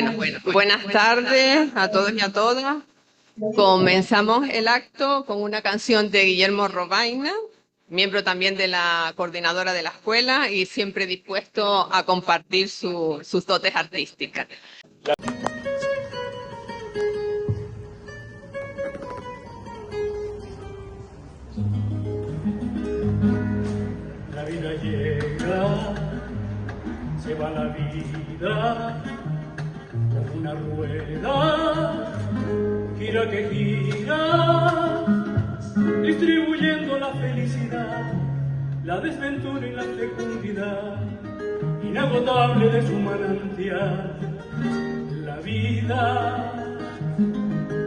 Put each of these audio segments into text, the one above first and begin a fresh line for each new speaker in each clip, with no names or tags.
Bueno, buenas tardes a todos y a todas. Comenzamos el acto con una canción de Guillermo Robaina, miembro también de la coordinadora de la escuela y siempre dispuesto a compartir sus dotes artísticas.
La vida llega, se va la vida, como una rueda, gira que gira, distribuyendo la felicidad, la desventura y la fecundidad, inagotable de su manantial. La vida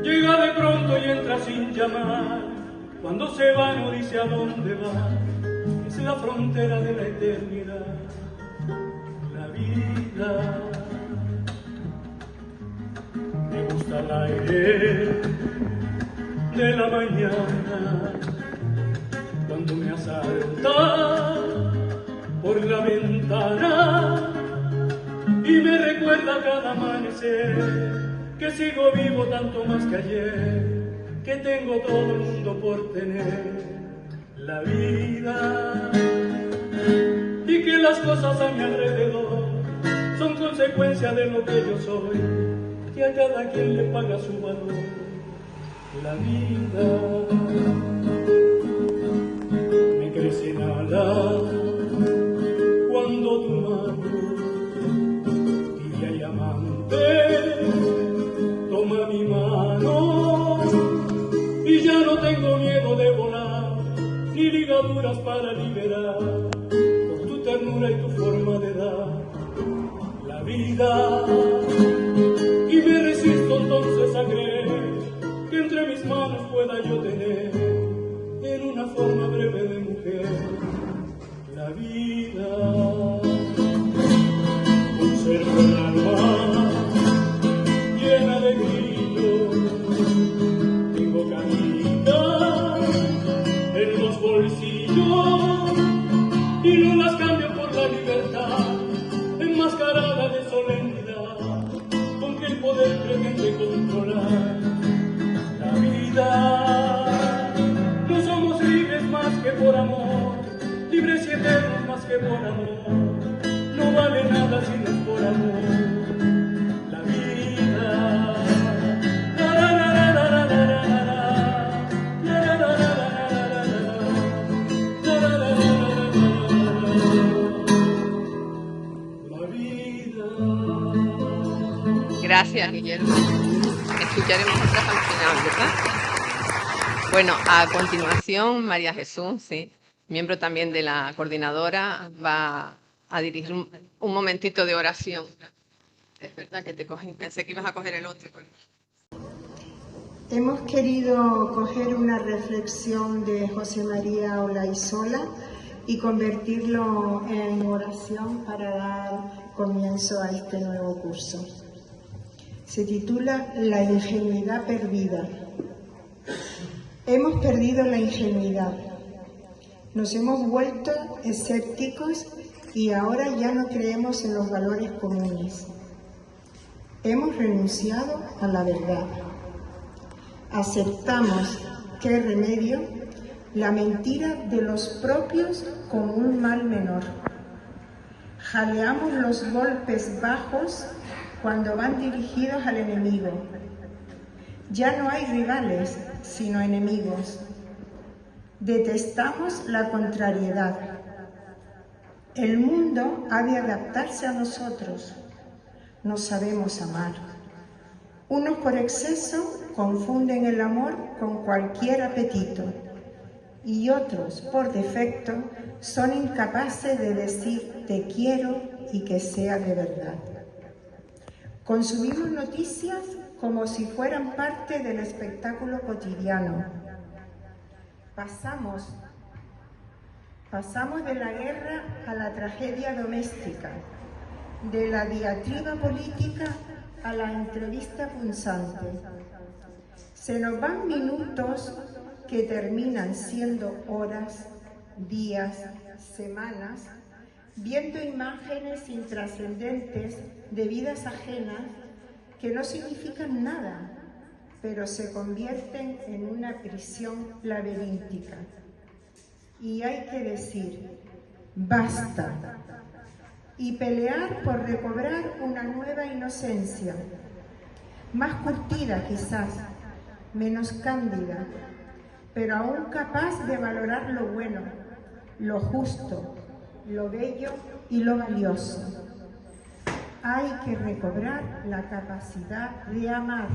llega de pronto y entra sin llamar, cuando se va no dice a dónde va, es la frontera de la eternidad. La vida me gusta el aire de la mañana, cuando me asalta por la ventana y me recuerda cada amanecer que sigo vivo tanto más que ayer, que tengo todo el mundo por tener. La vida y que las cosas a mi alrededor son consecuencia de lo que yo soy, que a cada quien le paga su valor. La vida me crece en alas cuando tu mano tibia y amante toma mi mano y ya no tengo miedo de volar ni ligaduras para liberar por tu ternura y tu forma de dar la vida. Y me resisto entonces a creer que entre mis manos pueda yo tener en una forma breve de mujer la vida. Conservo el alma llena de brillo, tengo caritas en los bolsillos y no las cambio por la libertad enmascarada de solemnidad con que el poder pretende controlar la vida. No somos libres más que por amor, libres y eternos más que por amor, no vale nada si no es por amor la vida.
Gracias, Guillermo. Escucharemos otras al final, ¿verdad? Bueno, a continuación, María Jesús, sí, miembro también de la coordinadora, va a dirigir un momentito de oración. Es verdad que te cogí, pensé que ibas a coger el otro.
Hemos querido coger una reflexión de José María Olaizola y convertirlo en oración para dar comienzo a este nuevo curso. Se titula La ingenuidad perdida. Hemos perdido la ingenuidad. Nos hemos vuelto escépticos y ahora ya no creemos en los valores comunes. Hemos renunciado a la verdad. Aceptamos, qué remedio, la mentira de los propios como un mal menor. Jaleamos los golpes bajos cuando van dirigidos al enemigo. Ya no hay rivales, sino enemigos. Detestamos la contrariedad. El mundo ha de adaptarse a nosotros. No sabemos amar. Unos por exceso confunden el amor con cualquier apetito y otros, por defecto, son incapaces de decir te quiero y que sea de verdad. Consumimos noticias como si fueran parte del espectáculo cotidiano. Pasamos de la guerra a la tragedia doméstica, de la diatriba política a la entrevista punzante. Se nos van minutos que terminan siendo horas, días, semanas, viendo imágenes intrascendentes de vidas ajenas que no significan nada, pero se convierten en una prisión laberíntica. Y hay que decir, basta, y pelear por recobrar una nueva inocencia, más curtida quizás, menos cándida, pero aún capaz de valorar lo bueno, lo justo, lo bello y lo valioso. Hay que recobrar la capacidad de amar.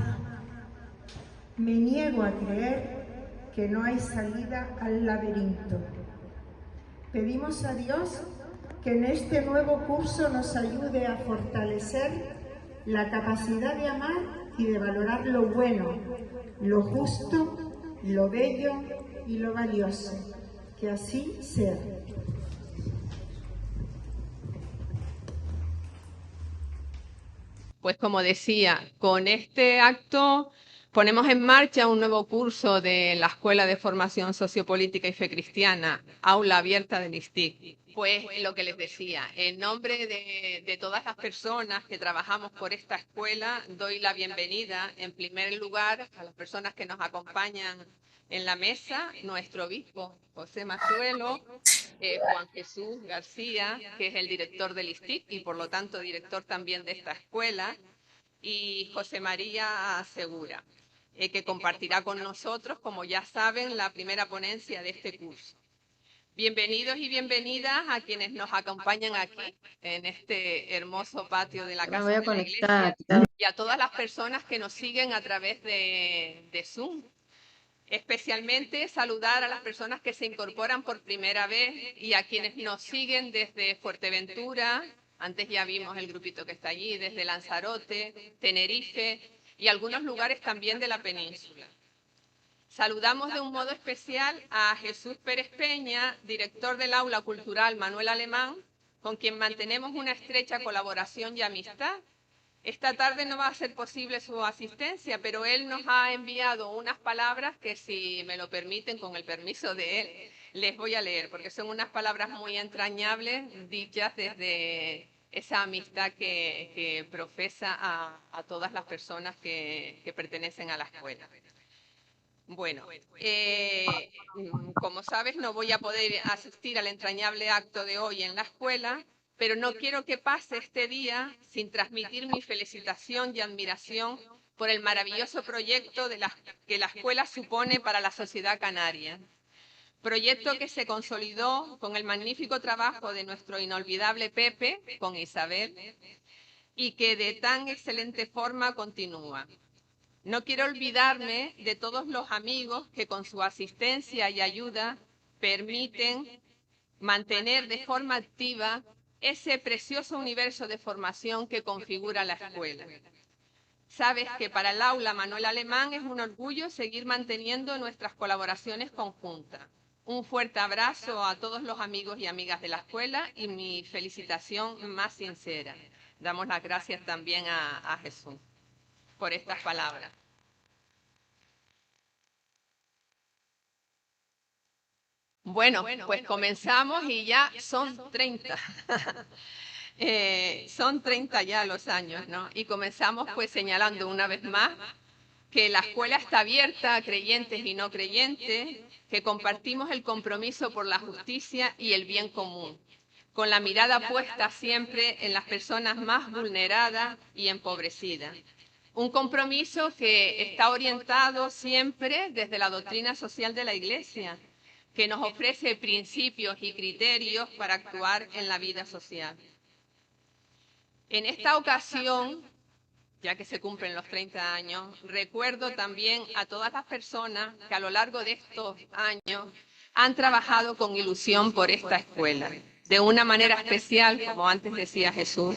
Me niego a creer que no hay salida al laberinto. Pedimos a Dios que en este nuevo curso nos ayude a fortalecer la capacidad de amar y de valorar lo bueno, lo justo, lo bello y lo valioso. Que así sea.
Pues como decía, con este acto ponemos en marcha un nuevo curso de la Escuela de Formación Sociopolítica y Fe Cristiana, Aula Abierta del ISTIC. Pues lo que les decía, en nombre de todas las personas que trabajamos por esta escuela, doy la bienvenida en primer lugar a las personas que nos acompañan en la mesa, nuestro obispo José Mazuelo, Juan Jesús García, que es el director del ISTIC y por lo tanto director también de esta escuela, y José María Segura, que compartirá con nosotros, como ya saben, la primera ponencia de este curso. Bienvenidos y bienvenidas a quienes nos acompañan aquí, en este hermoso patio de la Casa de la Iglesia, y a todas las personas que nos siguen a través de Zoom. Especialmente saludar a las personas que se incorporan por primera vez y a quienes nos siguen desde Fuerteventura, antes ya vimos el grupito que está allí, desde Lanzarote, Tenerife y algunos lugares también de la península. Saludamos de un modo especial a Jesús Pérez Peña, director del Aula Cultural Manuel Alemán, con quien mantenemos una estrecha colaboración y amistad. Esta tarde no va a ser posible su asistencia, pero él nos ha enviado unas palabras que, si me lo permiten, con el permiso de él, les voy a leer, porque son unas palabras muy entrañables, dichas desde esa amistad que profesa a todas las personas que pertenecen a la escuela. Bueno, como sabes, no voy a poder asistir al entrañable acto de hoy en la escuela, pero no quiero que pase este día sin transmitir mi felicitación y admiración por el maravilloso proyecto que la escuela supone para la sociedad canaria. Proyecto que se consolidó con el magnífico trabajo de nuestro inolvidable Pepe, con Isabel, y que de tan excelente forma continúa. No quiero olvidarme de todos los amigos que con su asistencia y ayuda permiten mantener de forma activa ese precioso universo de formación que configura la escuela. Sabes que para el Aula Manuel Alemán es un orgullo seguir manteniendo nuestras colaboraciones conjuntas. Un fuerte abrazo a todos los amigos y amigas de la escuela y mi felicitación más sincera. Damos las gracias también a Jesús por estas palabras. Bueno, pues comenzamos y ya son 30. Son 30 ya los años, ¿no? Y comenzamos pues señalando una vez más que la escuela está abierta a creyentes y no creyentes, que compartimos el compromiso por la justicia y el bien común, con la mirada puesta siempre en las personas más vulneradas y empobrecidas. Un compromiso que está orientado siempre desde la doctrina social de la Iglesia, que nos ofrece principios y criterios para actuar en la vida social. En esta ocasión, ya que se cumplen los 30 años, recuerdo también a todas las personas que a lo largo de estos años han trabajado con ilusión por esta escuela. De una manera especial, como antes decía Jesús,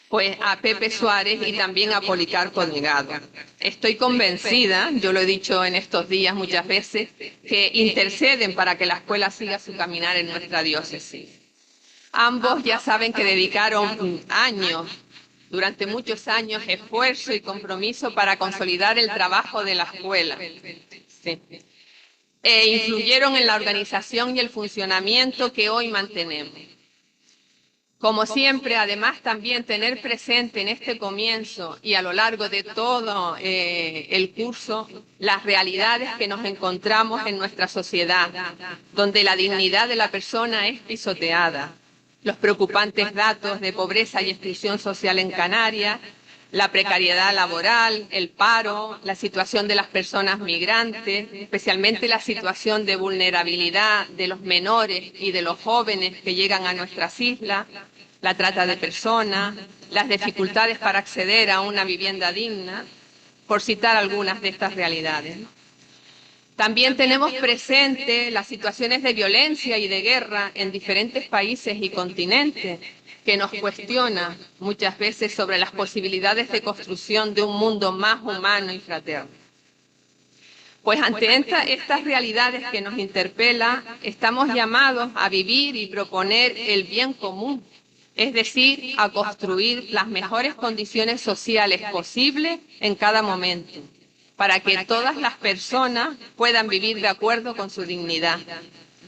pues a Pepe Suárez y también a Policarpo Delgado. Estoy convencida, yo lo he dicho en estos días muchas veces, que interceden para que la escuela siga su caminar en nuestra diócesis. Ambos ya saben que dedicaron años, durante muchos años, esfuerzo y compromiso para consolidar el trabajo de la escuela. Sí. Influyeron en la organización y el funcionamiento que hoy mantenemos. Como siempre, además, también tener presente en este comienzo y a lo largo de todo el curso las realidades que nos encontramos en nuestra sociedad, donde la dignidad de la persona es pisoteada, los preocupantes datos de pobreza y exclusión social en Canarias, la precariedad laboral, el paro, la situación de las personas migrantes, especialmente la situación de vulnerabilidad de los menores y de los jóvenes que llegan a nuestras islas, la trata de personas, las dificultades para acceder a una vivienda digna, por citar algunas de estas realidades. También tenemos presente las situaciones de violencia y de guerra en diferentes países y continentes, que nos cuestiona muchas veces sobre las posibilidades de construcción de un mundo más humano y fraterno. Pues ante estas realidades que nos interpelan, estamos llamados a vivir y proponer el bien común, es decir, a construir las mejores condiciones sociales posibles en cada momento, para que todas las personas puedan vivir de acuerdo con su dignidad,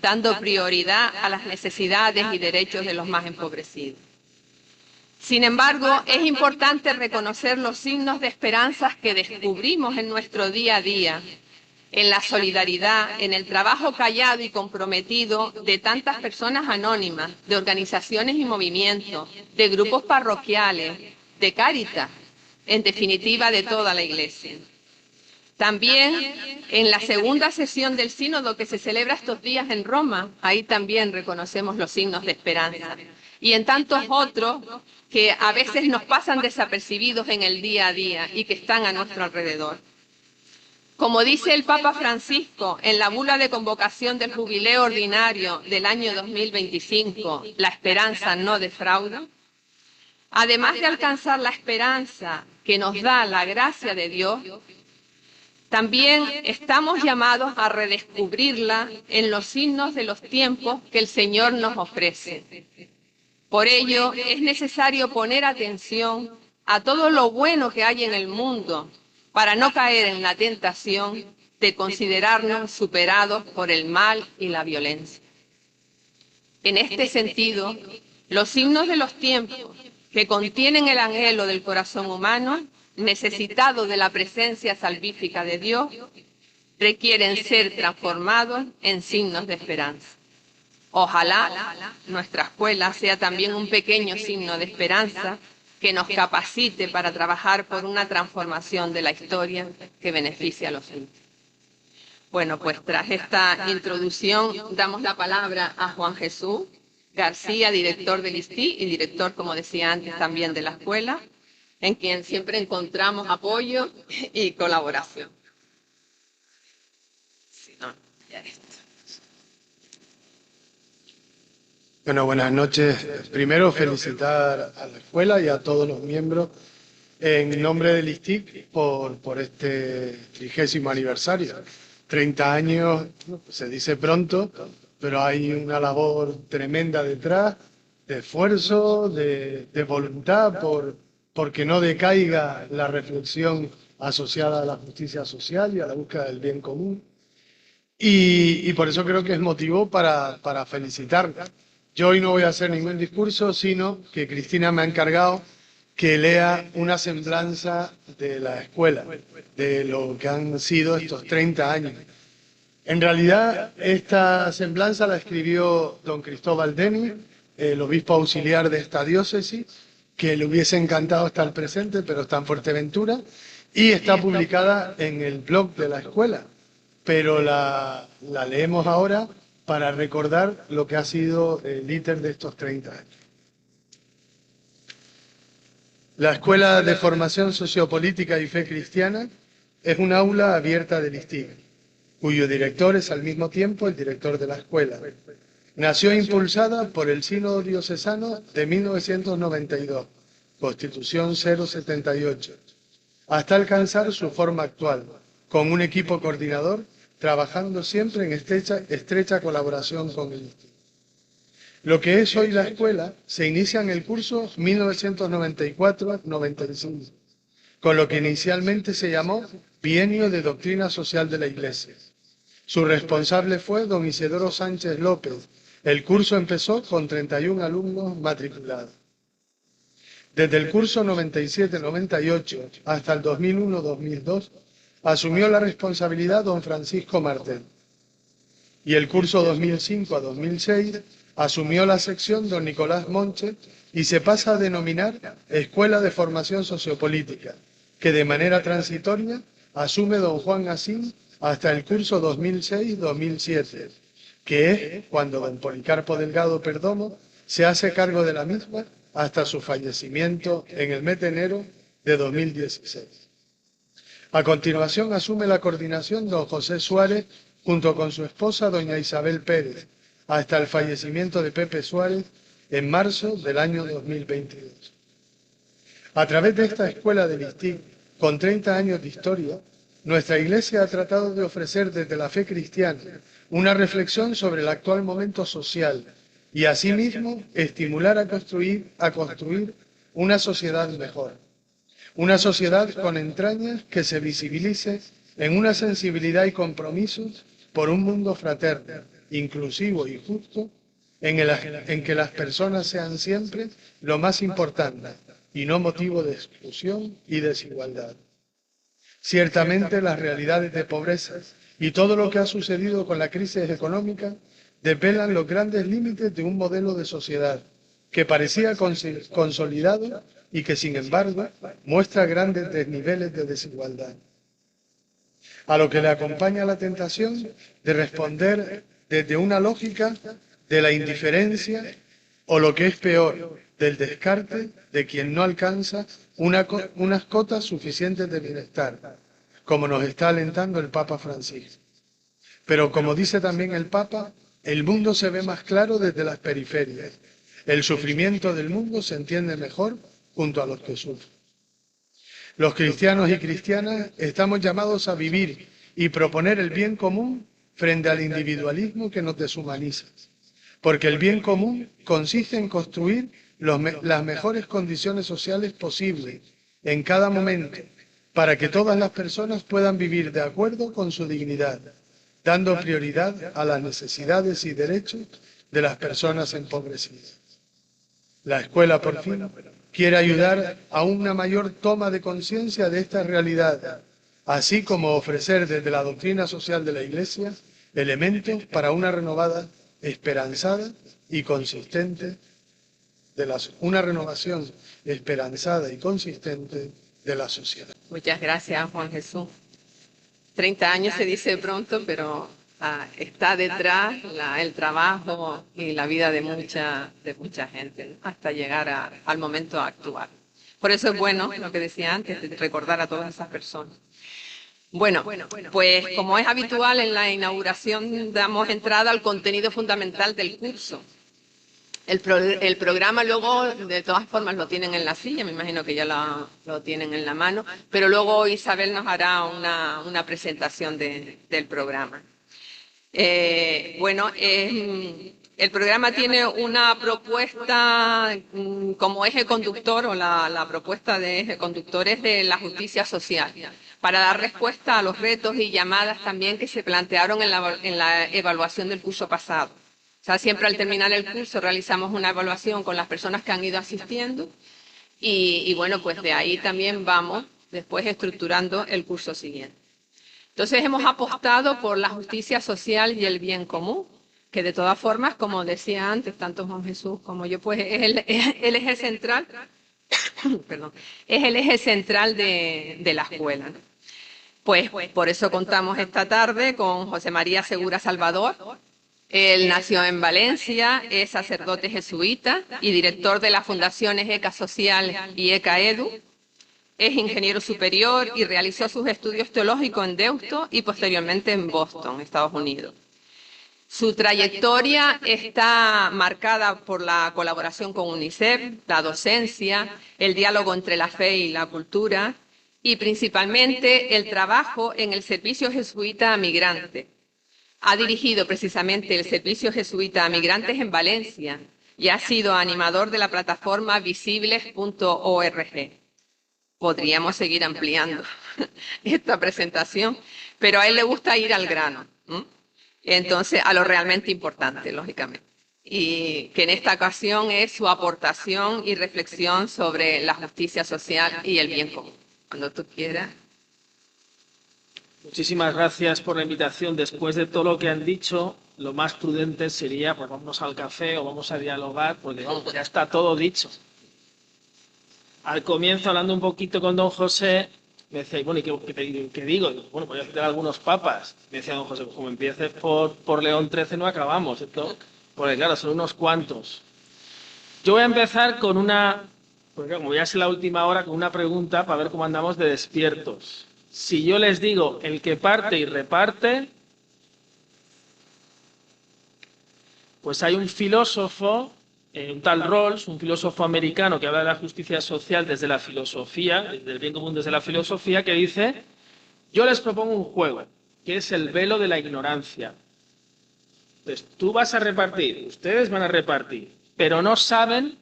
dando prioridad a las necesidades y derechos de los más empobrecidos. Sin embargo, es importante reconocer los signos de esperanza que descubrimos en nuestro día a día, en la solidaridad, en el trabajo callado y comprometido de tantas personas anónimas, de organizaciones y movimientos, de grupos parroquiales, de Cáritas, en definitiva de toda la Iglesia. También en la segunda sesión del sínodo que se celebra estos días en Roma, ahí también reconocemos los signos de esperanza. Y en tantos otros que a veces nos pasan desapercibidos en el día a día y que están a nuestro alrededor. Como dice el Papa Francisco en la bula de convocación del jubileo ordinario del año 2025, la esperanza no defrauda, además de alcanzar la esperanza que nos da la gracia de Dios, también estamos llamados a redescubrirla en los signos de los tiempos que el Señor nos ofrece. Por ello, es necesario poner atención a todo lo bueno que hay en el mundo para no caer en la tentación de considerarnos superados por el mal y la violencia. En este sentido, los signos de los tiempos que contienen el anhelo del corazón humano, necesitado de la presencia salvífica de Dios, requieren ser transformados en signos de esperanza. Ojalá nuestra escuela sea también un pequeño signo de esperanza que nos capacite para trabajar por una transformación de la historia que beneficie a los niños. Bueno, pues tras esta introducción damos la palabra a Juan Jesús García, director del ISTI y director, como decía antes, también de la escuela, en quien siempre encontramos apoyo y colaboración. Si no, ya esto.
Bueno, buenas noches. Primero, felicitar a la escuela y a todos los miembros en nombre del ISTIC por este 30º aniversario. 30 años, se dice pronto, pero hay una labor tremenda detrás, de esfuerzo, de voluntad, porque no decaiga la reflexión asociada a la justicia social y a la búsqueda del bien común. Y por eso creo que es motivo para felicitar. Yo hoy no voy a hacer ningún discurso, sino que Cristina me ha encargado que lea una semblanza de la escuela, de lo que han sido estos 30 años. En realidad, esta semblanza la escribió don Cristóbal Denis, el obispo auxiliar de esta diócesis, que le hubiese encantado estar presente, pero está en Fuerteventura, y está publicada en el blog de la escuela. Pero la leemos ahora para recordar lo que ha sido el íter de estos 30 años. La Escuela de Formación Sociopolítica y Fe Cristiana es un aula abierta del ISTIC, cuyo director es al mismo tiempo el director de la escuela. Nació impulsada por el Sínodo Diocesano de 1992, Constitución 078, hasta alcanzar su forma actual, con un equipo coordinador trabajando siempre en estrecha colaboración con el ISTIC. Lo que es hoy la escuela se inicia en el curso 1994-95, con lo que inicialmente se llamó Bienio de Doctrina Social de la Iglesia. Su responsable fue don Isidoro Sánchez López, El curso empezó con 31 alumnos matriculados. Desde el curso 97-98 hasta el 2001-2002 asumió la responsabilidad don Francisco Martel. Y el curso 2005 a 2006 asumió la sección don Nicolás Monche y se pasa a denominar Escuela de Formación Sociopolítica, que de manera transitoria asume don Juan Asín hasta el curso 2006-2007, que es cuando don Policarpo Delgado Perdomo se hace cargo de la misma hasta su fallecimiento en el mes de enero de 2016. A continuación asume la coordinación don José Suárez junto con su esposa doña Isabel Pérez, hasta el fallecimiento de Pepe Suárez en marzo del año 2022. A través de esta escuela del ISTIC, con 30 años de historia, nuestra Iglesia ha tratado de ofrecer desde la fe cristiana una reflexión sobre el actual momento social y asimismo estimular a construir una sociedad mejor. Una sociedad con entrañas que se visibilice en una sensibilidad y compromisos por un mundo fraterno, inclusivo y justo, en que las personas sean siempre lo más importante y no motivo de exclusión y desigualdad. Ciertamente las realidades de pobreza y todo lo que ha sucedido con la crisis económica desvelan los grandes límites de un modelo de sociedad que parecía consolidado y que, sin embargo, muestra grandes desniveles de desigualdad. A lo que le acompaña la tentación de responder desde una lógica de la indiferencia o, lo que es peor, del descarte de quien no alcanza unas cotas suficientes de bienestar, como nos está alentando el Papa Francisco. Pero como dice también el Papa, el mundo se ve más claro desde las periferias. El sufrimiento del mundo se entiende mejor junto a los que sufren. Los cristianos y cristianas estamos llamados a vivir y proponer el bien común frente al individualismo que nos deshumaniza. Porque el bien común consiste en construir las mejores condiciones sociales posibles en cada momento para que todas las personas puedan vivir de acuerdo con su dignidad, dando prioridad a las necesidades y derechos de las personas empobrecidas. La escuela, por fin, quiere ayudar a una mayor toma de conciencia de esta realidad, así como ofrecer desde la doctrina social de la Iglesia elementos para una renovada, esperanzada y consistente una renovación esperanzada y consistente de la sociedad.
Muchas gracias, Juan Jesús. 30 años se dice pronto, pero está detrás el trabajo y la vida de mucha gente, ¿no? Hasta llegar al momento actual. Por eso es bueno, lo que decía antes, de recordar a todas esas personas. Bueno, pues como es habitual en la inauguración, damos entrada al contenido fundamental del curso. El programa luego, de todas formas, lo tienen en la silla, me imagino que ya lo tienen en la mano, pero luego Isabel nos hará una presentación del programa. El programa tiene una propuesta como eje conductor, o la propuesta de eje conductor es de la justicia social, para dar respuesta a los retos y llamadas también que se plantearon en la evaluación del curso pasado. O sea, siempre al terminar el curso realizamos una evaluación con las personas que han ido asistiendo y bueno, pues de ahí también vamos después estructurando el curso siguiente. Entonces hemos apostado por la justicia social y el bien común, que de todas formas, como decía antes, tanto Juan Jesús como yo, pues es el eje central, perdón, es el eje central de la escuela, ¿no? Pues por eso contamos esta tarde con José María Segura Salvador. Él nació en Valencia, es sacerdote jesuita y director de las fundaciones ECA Social y ECA Edu. Es ingeniero superior y realizó sus estudios teológicos en Deusto y posteriormente en Boston, Estados Unidos. Su trayectoria está marcada por la colaboración con UNICEF, la docencia, el diálogo entre la fe y la cultura y principalmente el trabajo en el servicio jesuita a migrantes. Ha dirigido precisamente el servicio jesuita a migrantes en Valencia y ha sido animador de la plataforma visibles.org. Podríamos seguir ampliando esta presentación, pero a él le gusta ir al grano, ¿no? Entonces, a lo realmente importante, lógicamente. y que en esta ocasión es su aportación y reflexión sobre la justicia social y el bien común. Cuando tú quieras.
Muchísimas gracias por la invitación. Después de todo lo que han dicho, lo más prudente sería, pues vamos al café o vamos a dialogar, porque vamos, ya está todo dicho. Al comienzo, hablando un poquito con don José, me decía, bueno, ¿y qué digo? Bueno, voy a citar algunos papas. Me decía don José, pues como empieces por León XIII no acabamos, ¿cierto? Porque claro, son unos cuantos. Yo voy a empezar con una, porque como ya es la última hora, con una pregunta para ver cómo andamos de despiertos. Si yo les digo el que parte y reparte, pues hay un filósofo, un tal Rawls, un filósofo americano que habla de la justicia social desde la filosofía, del bien común desde la filosofía, que dice, yo les propongo un juego, que es el velo de la ignorancia. Entonces, tú vas a repartir, ustedes van a repartir, pero no saben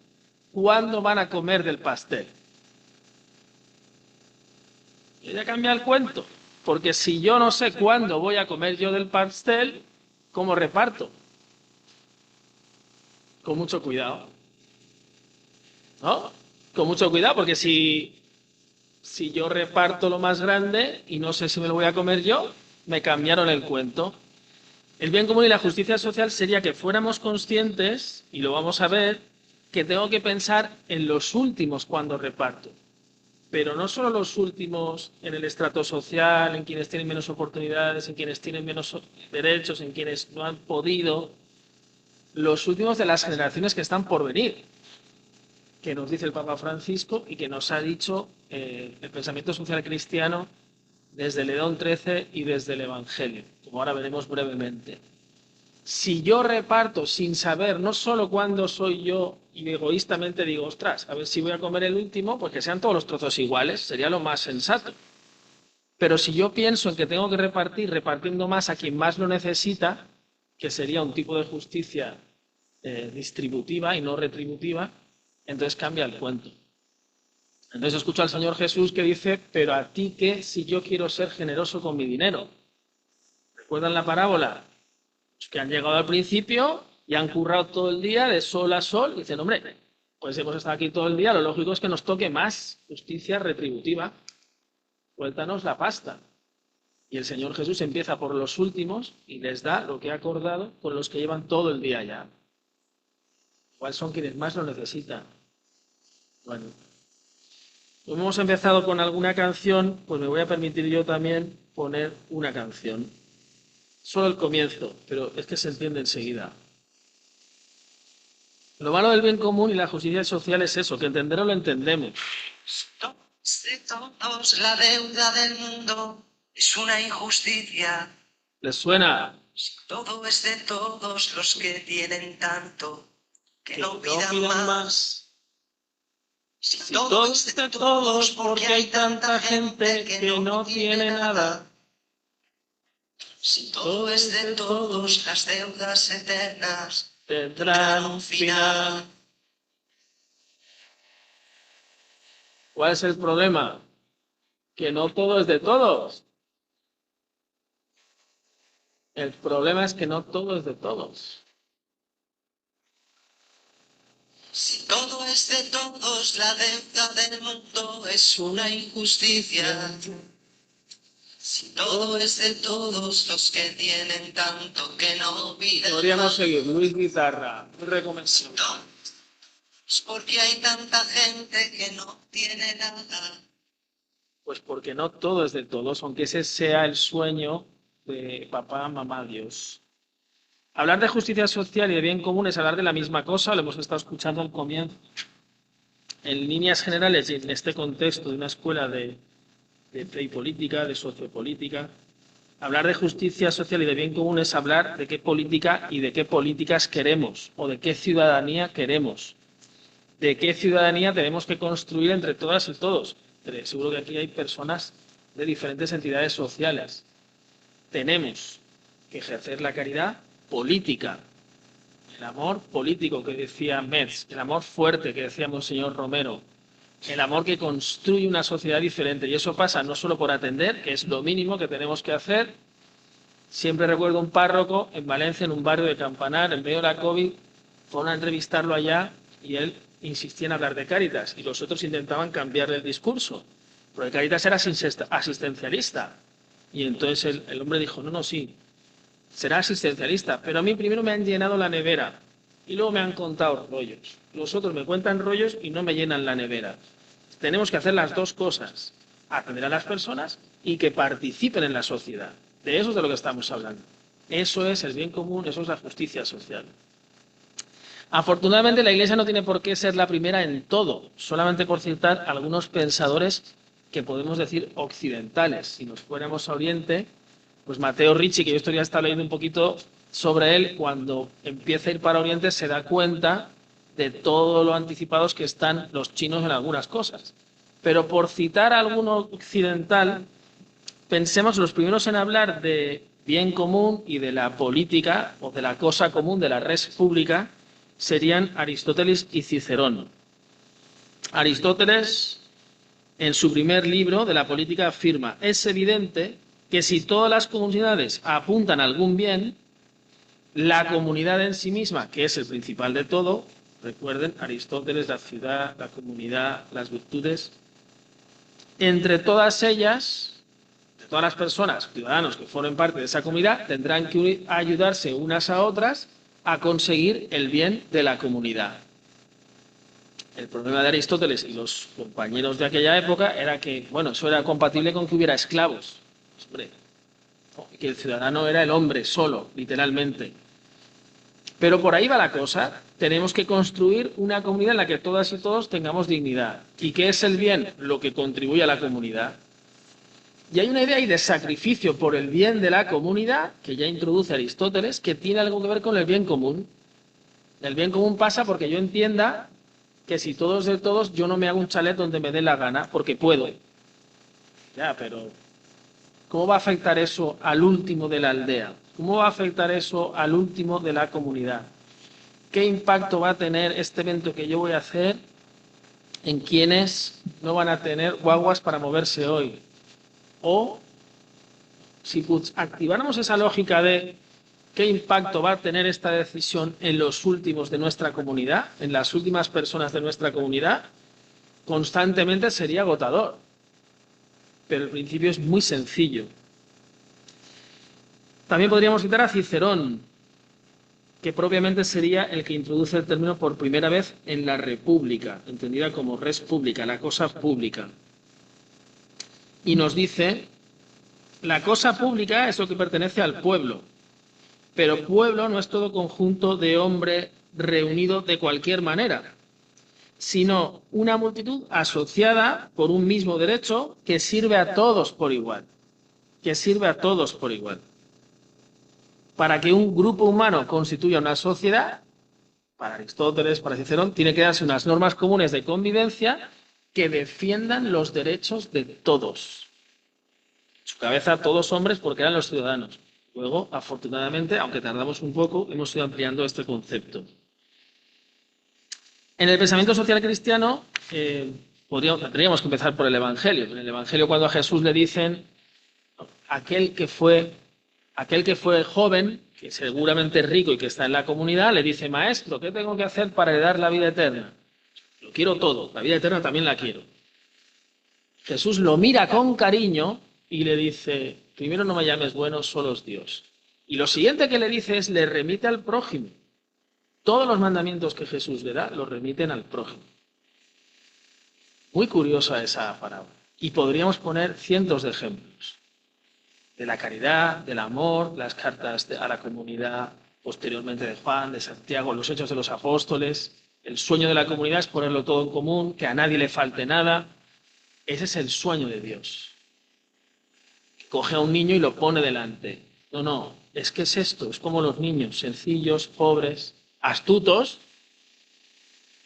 cuándo van a comer del pastel. Y ya cambia el cuento, porque si yo no sé cuándo voy a comer yo del pastel, ¿cómo reparto? Con mucho cuidado, ¿no? Con mucho cuidado, porque si yo reparto lo más grande y no sé si me lo voy a comer yo, me cambiaron el cuento. El bien común y la justicia social sería que fuéramos conscientes, y lo vamos a ver, que tengo que pensar en los últimos cuando reparto. Pero no solo los últimos en el estrato social, en quienes tienen menos oportunidades, en quienes tienen menos derechos, en quienes no han podido, los últimos de las generaciones que están por venir, que nos dice el Papa Francisco y que nos ha dicho el pensamiento social cristiano desde León XIII y desde el Evangelio, como ahora veremos brevemente. Si yo reparto sin saber no solo cuándo soy yo y egoístamente digo, ostras, a ver si voy a comer el último, pues que sean todos los trozos iguales, sería lo más sensato. Pero si yo pienso en que tengo que repartir, repartiendo más a quien más lo necesita, que sería un tipo de justicia distributiva y no retributiva, entonces cambia el cuento. Entonces escucho al Señor Jesús que dice, pero a ti qué si yo quiero ser generoso con mi dinero. ¿Recuerdan la parábola? Los que han llegado al principio y han currado todo el día de sol a sol, y dicen, hombre, pues hemos estado aquí todo el día, lo lógico es que nos toque más justicia retributiva. Suéltanos la pasta. Y el Señor Jesús empieza por los últimos y les da lo que ha acordado con los que llevan todo el día ya. ¿Cuáles son quienes más lo necesitan? Bueno, como hemos empezado con alguna canción, pues me voy a permitir yo también poner una canción. Solo el comienzo, pero es que se entiende enseguida. Lo malo del bien común y la justicia social es eso, que entenderlo lo entendemos.
De todos, la deuda del mundo es una injusticia.
¿Les suena?
Todo es de todos los que tienen tanto que no pidan
pidan
más.
Si todo es de todos, porque hay tanta gente que no tiene nada.
Si todo es de todos, las deudas eternas
Tendrán un final. ¿Cuál es el problema? Que no todo es de todos. El problema es que no todo es de todos.
Si todo es de todos, la deuda del mundo es una injusticia. Si todo es de todos los que tienen tanto que no piden.
Podríamos seguir. Luis Guitarra, muy recomendable.
Porque hay tanta gente que no tiene nada.
Pues porque no todo es de todos, aunque ese sea el sueño de papá, mamá, Dios. Hablar de justicia social y de bien común es hablar de la misma cosa, lo hemos estado escuchando al comienzo. En líneas generales y en este contexto de una escuela de fe y política, de sociopolítica, hablar de justicia social y de bien común es hablar de qué política y de qué políticas queremos, o de qué ciudadanía queremos, de qué ciudadanía tenemos que construir entre todas y todos. Seguro que aquí hay personas de diferentes entidades sociales. Tenemos que ejercer la caridad política, el amor político que decía Metz, el amor fuerte que decía Monseñor Romero, el amor que construye una sociedad diferente. Y eso pasa no solo por atender, que es lo mínimo que tenemos que hacer. Siempre recuerdo un párroco en Valencia, en un barrio de Campanar, en medio de la COVID, fueron a entrevistarlo allá y él insistía en hablar de Cáritas y los otros intentaban cambiarle el discurso, porque Cáritas era asistencialista. Y entonces el hombre dijo, no, sí, será asistencialista, pero a mí primero me han llenado la nevera y luego me han contado rollos. Los otros me cuentan rollos y no me llenan la nevera. Tenemos que hacer las dos cosas, atender a las personas y que participen en la sociedad. De eso es de lo que estamos hablando. Eso es el bien común, eso es la justicia social. Afortunadamente la Iglesia no tiene por qué ser la primera en todo, solamente por citar algunos pensadores que podemos decir occidentales. Si nos fuéramos a Oriente, pues Matteo Ricci, que yo estoy ya está leyendo un poquito sobre él, cuando empieza a ir para Oriente se da cuenta de todo lo anticipados que están los chinos en algunas cosas. Pero por citar a alguno occidental, pensemos los primeros en hablar de bien común y de la política o de la cosa común, de la res pública, serían Aristóteles y Cicerón. Aristóteles, en su primer libro de la política, afirma: es evidente que si todas las comunidades apuntan a algún bien, la comunidad en sí misma, que es el principal de todo, recuerden, Aristóteles, la ciudad, la comunidad, las virtudes, entre todas ellas, de todas las personas, ciudadanos que formen parte de esa comunidad, tendrán que ayudarse unas a otras a conseguir el bien de la comunidad. El problema de Aristóteles y los compañeros de aquella época era que, bueno, eso era compatible con que hubiera esclavos. Hombre, que el ciudadano era el hombre solo, literalmente. Pero por ahí va la cosa. Tenemos que construir una comunidad en la que todas y todos tengamos dignidad. ¿Y qué es el bien? Lo que contribuye a la comunidad. Y hay una idea ahí de sacrificio por el bien de la comunidad, que ya introduce Aristóteles, que tiene algo que ver con el bien común. El bien común pasa porque yo entienda que si todos de todos, yo no me hago un chalet donde me dé la gana, porque puedo. Ya, pero ¿cómo va a afectar eso al último de la aldea? ¿Cómo va a afectar eso al último de la comunidad? ¿Qué impacto va a tener este evento que yo voy a hacer en quienes no van a tener guaguas para moverse hoy? O si activáramos esa lógica de qué impacto va a tener esta decisión en los últimos de nuestra comunidad, en las últimas personas de nuestra comunidad, constantemente sería agotador. Pero el principio es muy sencillo. También podríamos citar a Cicerón, que propiamente sería el que introduce el término por primera vez en la República, entendida como res pública, la cosa pública. Y nos dice, la cosa pública es lo que pertenece al pueblo, pero pueblo no es todo conjunto de hombre reunido de cualquier manera, sino una multitud asociada por un mismo derecho que sirve a todos por igual, que sirve a todos por igual. Para que un grupo humano constituya una sociedad, para Aristóteles, para Cicerón, tiene que darse unas normas comunes de convivencia que defiendan los derechos de todos. En su cabeza todos hombres porque eran los ciudadanos. Luego, afortunadamente, aunque tardamos un poco, hemos ido ampliando este concepto. En el pensamiento social cristiano, tendríamos que empezar por el Evangelio. En el Evangelio, cuando a Jesús le dicen, aquel que fue joven, que seguramente es rico y que está en la comunidad, le dice, maestro, ¿qué tengo que hacer para heredar la vida eterna? Lo quiero todo, la vida eterna también la quiero. Jesús lo mira con cariño y le dice, primero no me llames bueno, solo es Dios. Y lo siguiente que le dice es, le remite al prójimo. Todos los mandamientos que Jesús le da los remiten al prójimo. Muy curiosa esa parábola. Y podríamos poner cientos de ejemplos. De la caridad, del amor, las cartas a la comunidad, posteriormente de Juan, de Santiago, los hechos de los apóstoles. El sueño de la comunidad es ponerlo todo en común, que a nadie le falte nada. Ese es el sueño de Dios. Coge a un niño y lo pone delante. No, es que es esto, es como los niños, sencillos, pobres, astutos.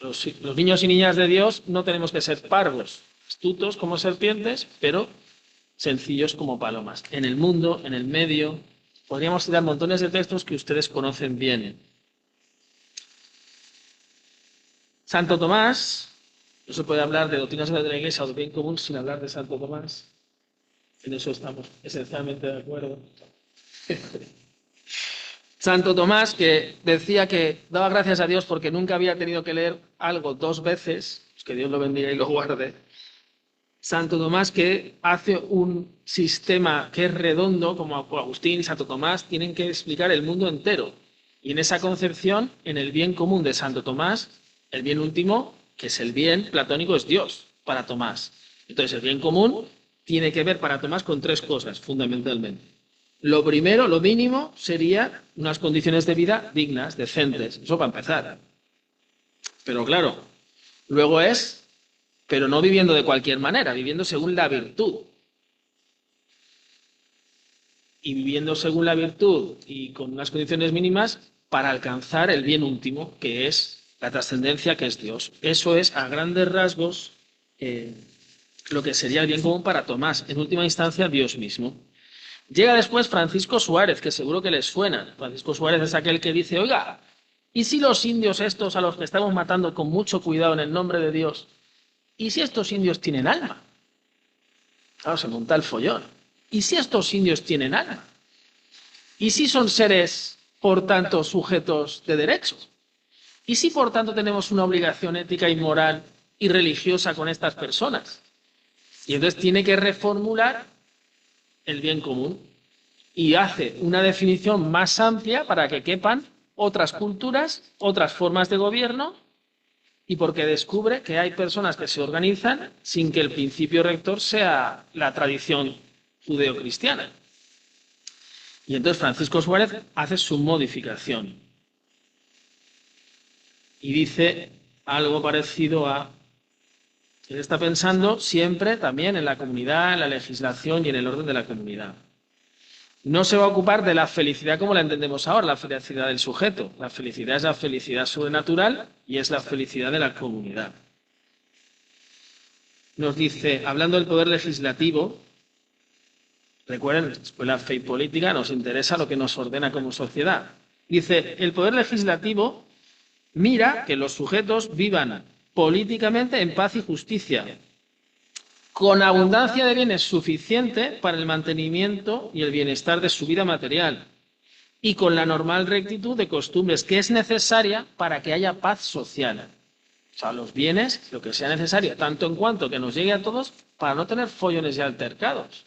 Los niños y niñas de Dios no tenemos que ser parvos, astutos como serpientes, pero sencillos como palomas. En el mundo, en el medio, podríamos citar montones de textos que ustedes conocen bien. Santo Tomás, no se puede hablar de doctrinas de la Iglesia o de bien común sin hablar de Santo Tomás. En eso estamos esencialmente de acuerdo. Santo Tomás, que decía que daba gracias a Dios porque nunca había tenido que leer algo 2 veces, pues que Dios lo bendiga y lo guarde. Santo Tomás, que hace un sistema que es redondo, como Agustín y Santo Tomás, tienen que explicar el mundo entero. Y en esa concepción, en el bien común de Santo Tomás, el bien último, que es el bien platónico, es Dios para Tomás. Entonces, el bien común tiene que ver para Tomás con 3 cosas, fundamentalmente. Lo primero, lo mínimo, sería unas condiciones de vida dignas, decentes. Eso para empezar. Pero claro, luego es, pero no viviendo de cualquier manera, viviendo según la virtud. Y viviendo según la virtud y con unas condiciones mínimas para alcanzar el bien último, que es la trascendencia, que es Dios. Eso es, a grandes rasgos, lo que sería el bien común para Tomás. En última instancia, Dios mismo. Llega después Francisco Suárez, que seguro que les suena. Francisco Suárez es aquel que dice, oiga, ¿y si los indios estos a los que estamos matando con mucho cuidado en el nombre de Dios, ¿y si estos indios tienen alma? Claro, se monta el follón. ¿Y si estos indios tienen alma? ¿Y si son seres, por tanto, sujetos de derechos? ¿Y si, por tanto, tenemos una obligación ética y moral y religiosa con estas personas? Y entonces tiene que reformular el bien común y hace una definición más amplia para que quepan otras culturas, otras formas de gobierno, y porque descubre que hay personas que se organizan sin que el principio rector sea la tradición judeocristiana. Y entonces Francisco Suárez hace su modificación y dice algo parecido a... Él está pensando siempre también en la comunidad, en la legislación y en el orden de la comunidad. No se va a ocupar de la felicidad como la entendemos ahora, la felicidad del sujeto. La felicidad es la felicidad sobrenatural y es la felicidad de la comunidad. Nos dice, hablando del poder legislativo, recuerden, en la Escuela Fe y Política nos interesa lo que nos ordena como sociedad. Dice, el poder legislativo mira que los sujetos vivan políticamente en paz y justicia, con abundancia de bienes suficiente para el mantenimiento y el bienestar de su vida material, y con la normal rectitud de costumbres que es necesaria para que haya paz social. O sea, los bienes, lo que sea necesario, tanto en cuanto que nos llegue a todos, para no tener follones y altercados.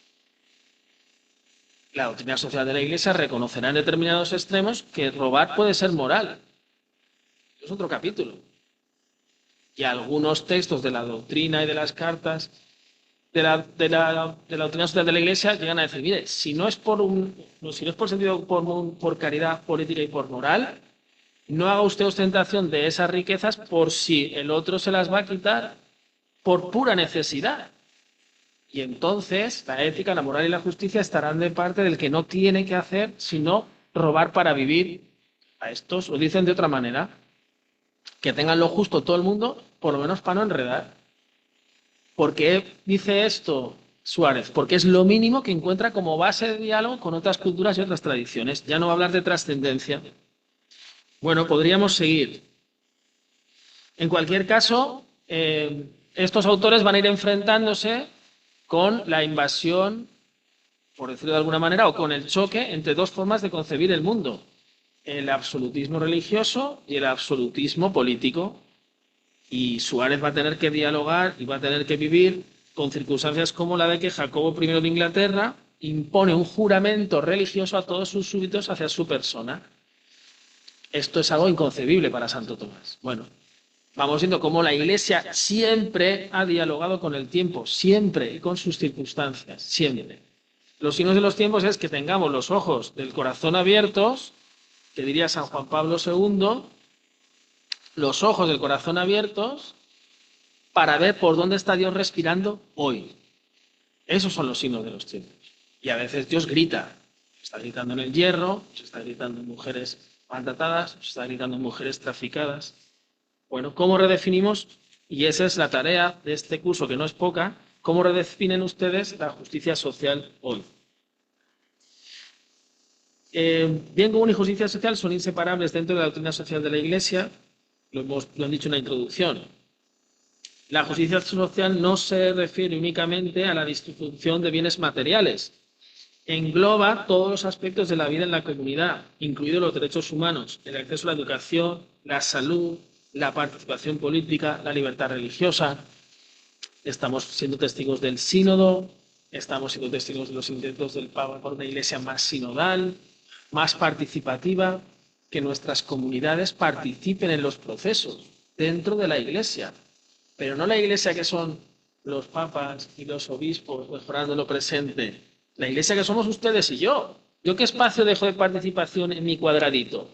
La doctrina social de la Iglesia reconocerá en determinados extremos que robar puede ser moral. Es otro capítulo. Y algunos textos de la doctrina y de las cartas de la doctrina social de la Iglesia llegan a decir, mire, si no es por sentido común, por caridad política y por moral, no haga usted ostentación de esas riquezas por si el otro se las va a quitar por pura necesidad. Y entonces la ética, la moral y la justicia estarán de parte del que no tiene que hacer sino robar para vivir. A estos lo dicen de otra manera, que tengan lo justo todo el mundo, por lo menos para no enredar. ¿Por qué dice esto Suárez? Porque es lo mínimo que encuentra como base de diálogo con otras culturas y otras tradiciones. Ya no va a hablar de trascendencia. Bueno, podríamos seguir. En cualquier caso, estos autores van a ir enfrentándose con la invasión, por decirlo de alguna manera, o con el choque entre 2 formas de concebir el mundo. El absolutismo religioso y el absolutismo político. Y Suárez va a tener que dialogar y va a tener que vivir con circunstancias como la de que Jacobo I de Inglaterra impone un juramento religioso a todos sus súbditos hacia su persona. Esto es algo inconcebible para Santo Tomás. Bueno, vamos viendo cómo la Iglesia siempre ha dialogado con el tiempo, siempre, y con sus circunstancias, siempre. Los signos de los tiempos es que tengamos los ojos del corazón abiertos, que diría San Juan Pablo II, los ojos del corazón abiertos para ver por dónde está Dios respirando hoy. Esos son los signos de los tiempos. Y a veces Dios grita. Está gritando en el hierro, se está gritando en mujeres maltratadas, se está gritando en mujeres traficadas. Bueno, ¿cómo redefinimos? Y esa es la tarea de este curso, que no es poca. ¿Cómo redefinen ustedes la justicia social hoy? Bien común y justicia social son inseparables dentro de la doctrina social de la Iglesia. Lo han dicho en la introducción. La justicia social no se refiere únicamente a la distribución de bienes materiales, engloba todos los aspectos de la vida en la comunidad, incluidos los derechos humanos, el acceso a la educación, la salud, la participación política, la libertad religiosa. Estamos siendo testigos del sínodo, estamos siendo testigos de los intentos del Papa por una iglesia más sinodal, más participativa, que nuestras comunidades participen en los procesos dentro de la iglesia, pero no la iglesia que son los papas y los obispos mejorando lo presente, la iglesia que somos ustedes y yo. ¿Yo qué espacio dejo de participación en mi cuadradito?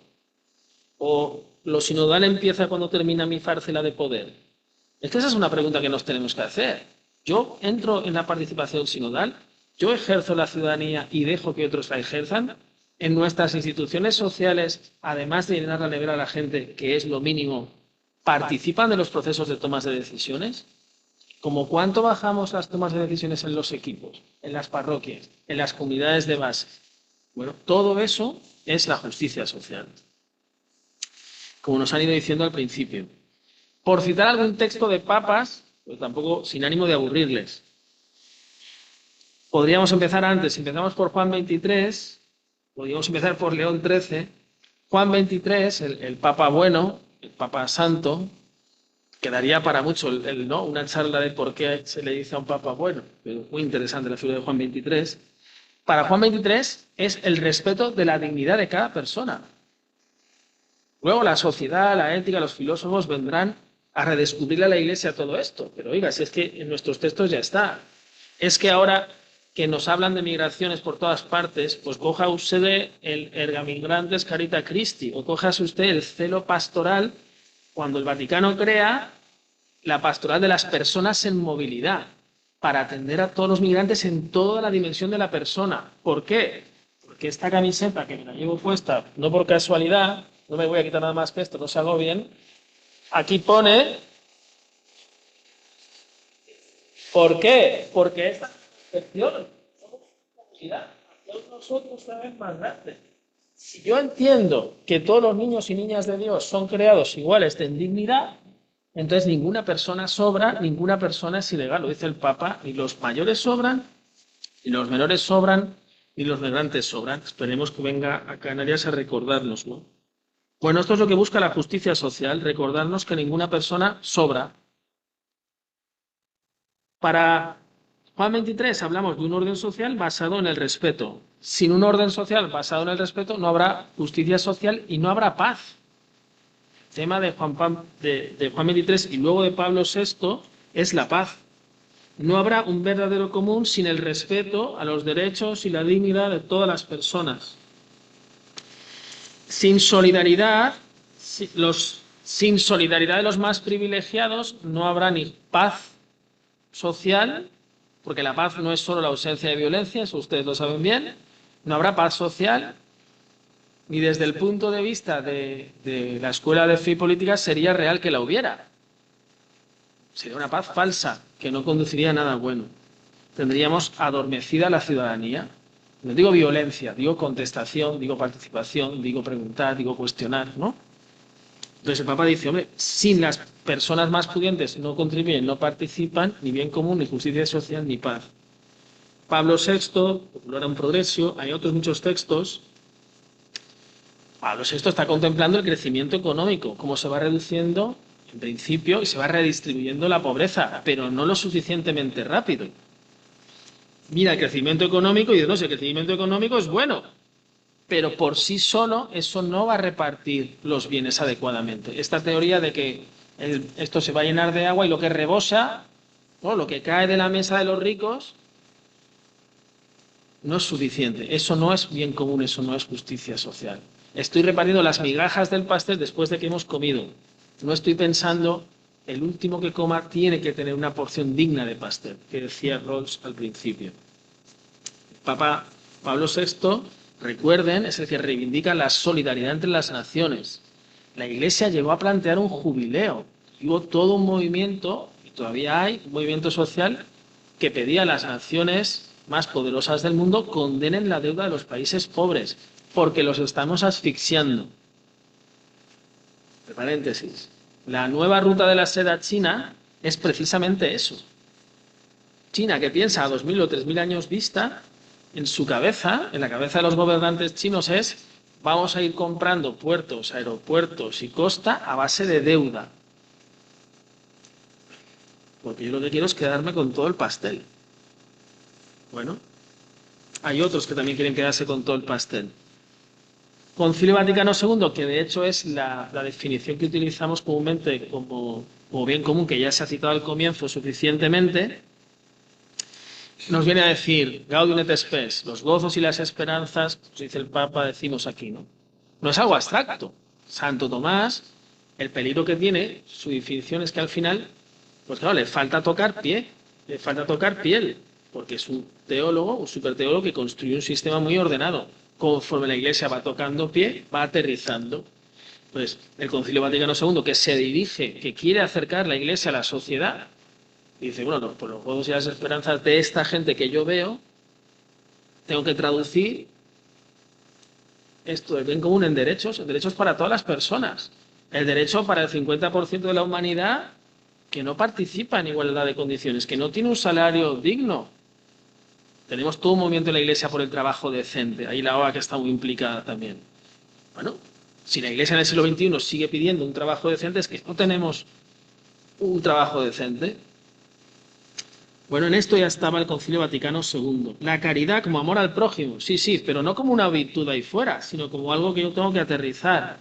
¿O lo sinodal empieza cuando termina mi fárcela de poder? Es que esa es una pregunta que nos tenemos que hacer. Yo entro en la participación sinodal, yo ejerzo la ciudadanía y dejo que otros la ejerzan. En nuestras instituciones sociales, además de llenar la nevera a la gente, que es lo mínimo, ¿participan de los procesos de tomas de decisiones? ¿Cómo cuánto bajamos las tomas de decisiones en los equipos, en las parroquias, en las comunidades de base? Bueno, todo eso es la justicia social, como nos han ido diciendo al principio. Por citar algún texto de papas, pero tampoco sin ánimo de aburrirles. Podríamos empezar antes, si empezamos por Juan 23, podríamos empezar por León XIII. Juan 23, el Papa bueno, el Papa santo, quedaría para mucho ¿no? una charla de por qué se le dice a un Papa bueno, pero muy interesante la figura de Juan 23. Para Juan 23 es el respeto de la dignidad de cada persona. Luego la sociedad, la ética, los filósofos vendrán a redescubrirle a la Iglesia todo esto. Pero oiga, si es que en nuestros textos ya está. Es que ahora que nos hablan de migraciones por todas partes, pues coja usted el erga migrantes carita Christi, o coja usted el celo pastoral cuando el Vaticano crea la pastoral de las personas en movilidad, para atender a todos los migrantes en toda la dimensión de la persona. ¿Por qué? Porque esta camiseta que me la llevo puesta, no por casualidad, no me voy a quitar nada más que esto, no se hago bien, aquí pone... ¿Por qué? Porque esta concepción somos una comunidad, todos nosotros una vez más grande. Si yo entiendo que todos los niños y niñas de Dios son creados iguales en dignidad, entonces ninguna persona sobra, ninguna persona es ilegal, lo dice el Papa, ni los mayores sobran, ni los menores sobran, ni los migrantes sobran. Esperemos que venga a Canarias a recordarnos, ¿no? Bueno, esto es lo que busca la justicia social, recordarnos que ninguna persona sobra. Para Juan 23 hablamos de un orden social basado en el respeto. Sin un orden social basado en el respeto no habrá justicia social y no habrá paz. El tema de Juan 23 y luego de Pablo VI es la paz. No habrá un verdadero común sin el respeto a los derechos y la dignidad de todas las personas. Sin solidaridad de los más privilegiados no habrá ni paz social, porque la paz no es solo la ausencia de violencia, eso ustedes lo saben bien, no habrá paz social, ni desde el punto de vista de la Escuela de Fe y Política sería real que la hubiera. Sería una paz falsa, que no conduciría a nada bueno. Tendríamos adormecida la ciudadanía. No digo violencia, digo contestación, digo participación, digo preguntar, digo cuestionar, ¿no? Entonces el Papa dice, hombre, sin las personas más pudientes no contribuyen, no participan, ni bien común, ni justicia social, ni paz. Pablo VI, Populorum Progressio, hay otros muchos textos. Pablo VI está contemplando el crecimiento económico, cómo se va reduciendo, en principio, y se va redistribuyendo la pobreza, pero no lo suficientemente rápido. Mira el crecimiento económico y dice, no, si el crecimiento económico es bueno, pero por sí solo eso no va a repartir los bienes adecuadamente. Esta teoría de que esto se va a llenar de agua y lo que rebosa, ¿no? Lo que cae de la mesa de los ricos, no es suficiente. Eso no es bien común, eso no es justicia social. Estoy repartiendo las migajas del pastel después de que hemos comido. No estoy pensando, el último que coma tiene que tener una porción digna de pastel, que decía Rawls al principio. Papa Pablo VI, recuerden, es el que reivindica la solidaridad entre las naciones. La Iglesia llegó a plantear un jubileo. Y hubo todo un movimiento, y todavía hay, un movimiento social que pedía a las naciones más poderosas del mundo condenen la deuda de los países pobres, porque los estamos asfixiando. Entre paréntesis, la nueva ruta de la seda china es precisamente eso. China, que piensa a 2000 o 3000 años vista, en su cabeza, en la cabeza de los gobernantes chinos es: vamos a ir comprando puertos, aeropuertos y costa a base de deuda. Porque yo lo que quiero es quedarme con todo el pastel. Bueno, hay otros que también quieren quedarse con todo el pastel. Concilio Vaticano II, que de hecho es la definición que utilizamos comúnmente como bien común, que ya se ha citado al comienzo suficientemente, nos viene a decir: Gaudium et Spes, los gozos y las esperanzas, pues dice el Papa, decimos aquí, ¿no? No es algo abstracto. Santo Tomás, el peligro que tiene, su definición es que al final, pues claro, le falta tocar pie, le falta tocar piel, porque es un teólogo, un superteólogo que construye un sistema muy ordenado. Conforme la Iglesia va tocando pie, va aterrizando. Pues el Concilio Vaticano II, que se dirige, que quiere acercar la Iglesia a la sociedad, dice: bueno, no, por los gozos y las esperanzas de esta gente que yo veo, tengo que traducir esto del bien común en derechos para todas las personas. El derecho para el 50% de la humanidad que no participa en igualdad de condiciones, que no tiene un salario digno. Tenemos todo un movimiento en la Iglesia por el trabajo decente. Ahí la OA que está muy implicada también. Bueno, si la Iglesia en el siglo XXI sigue pidiendo un trabajo decente, es que no tenemos un trabajo decente. Bueno, en esto ya estaba el Concilio Vaticano II. La caridad como amor al prójimo, sí, pero no como una virtud ahí fuera, sino como algo que yo tengo que aterrizar.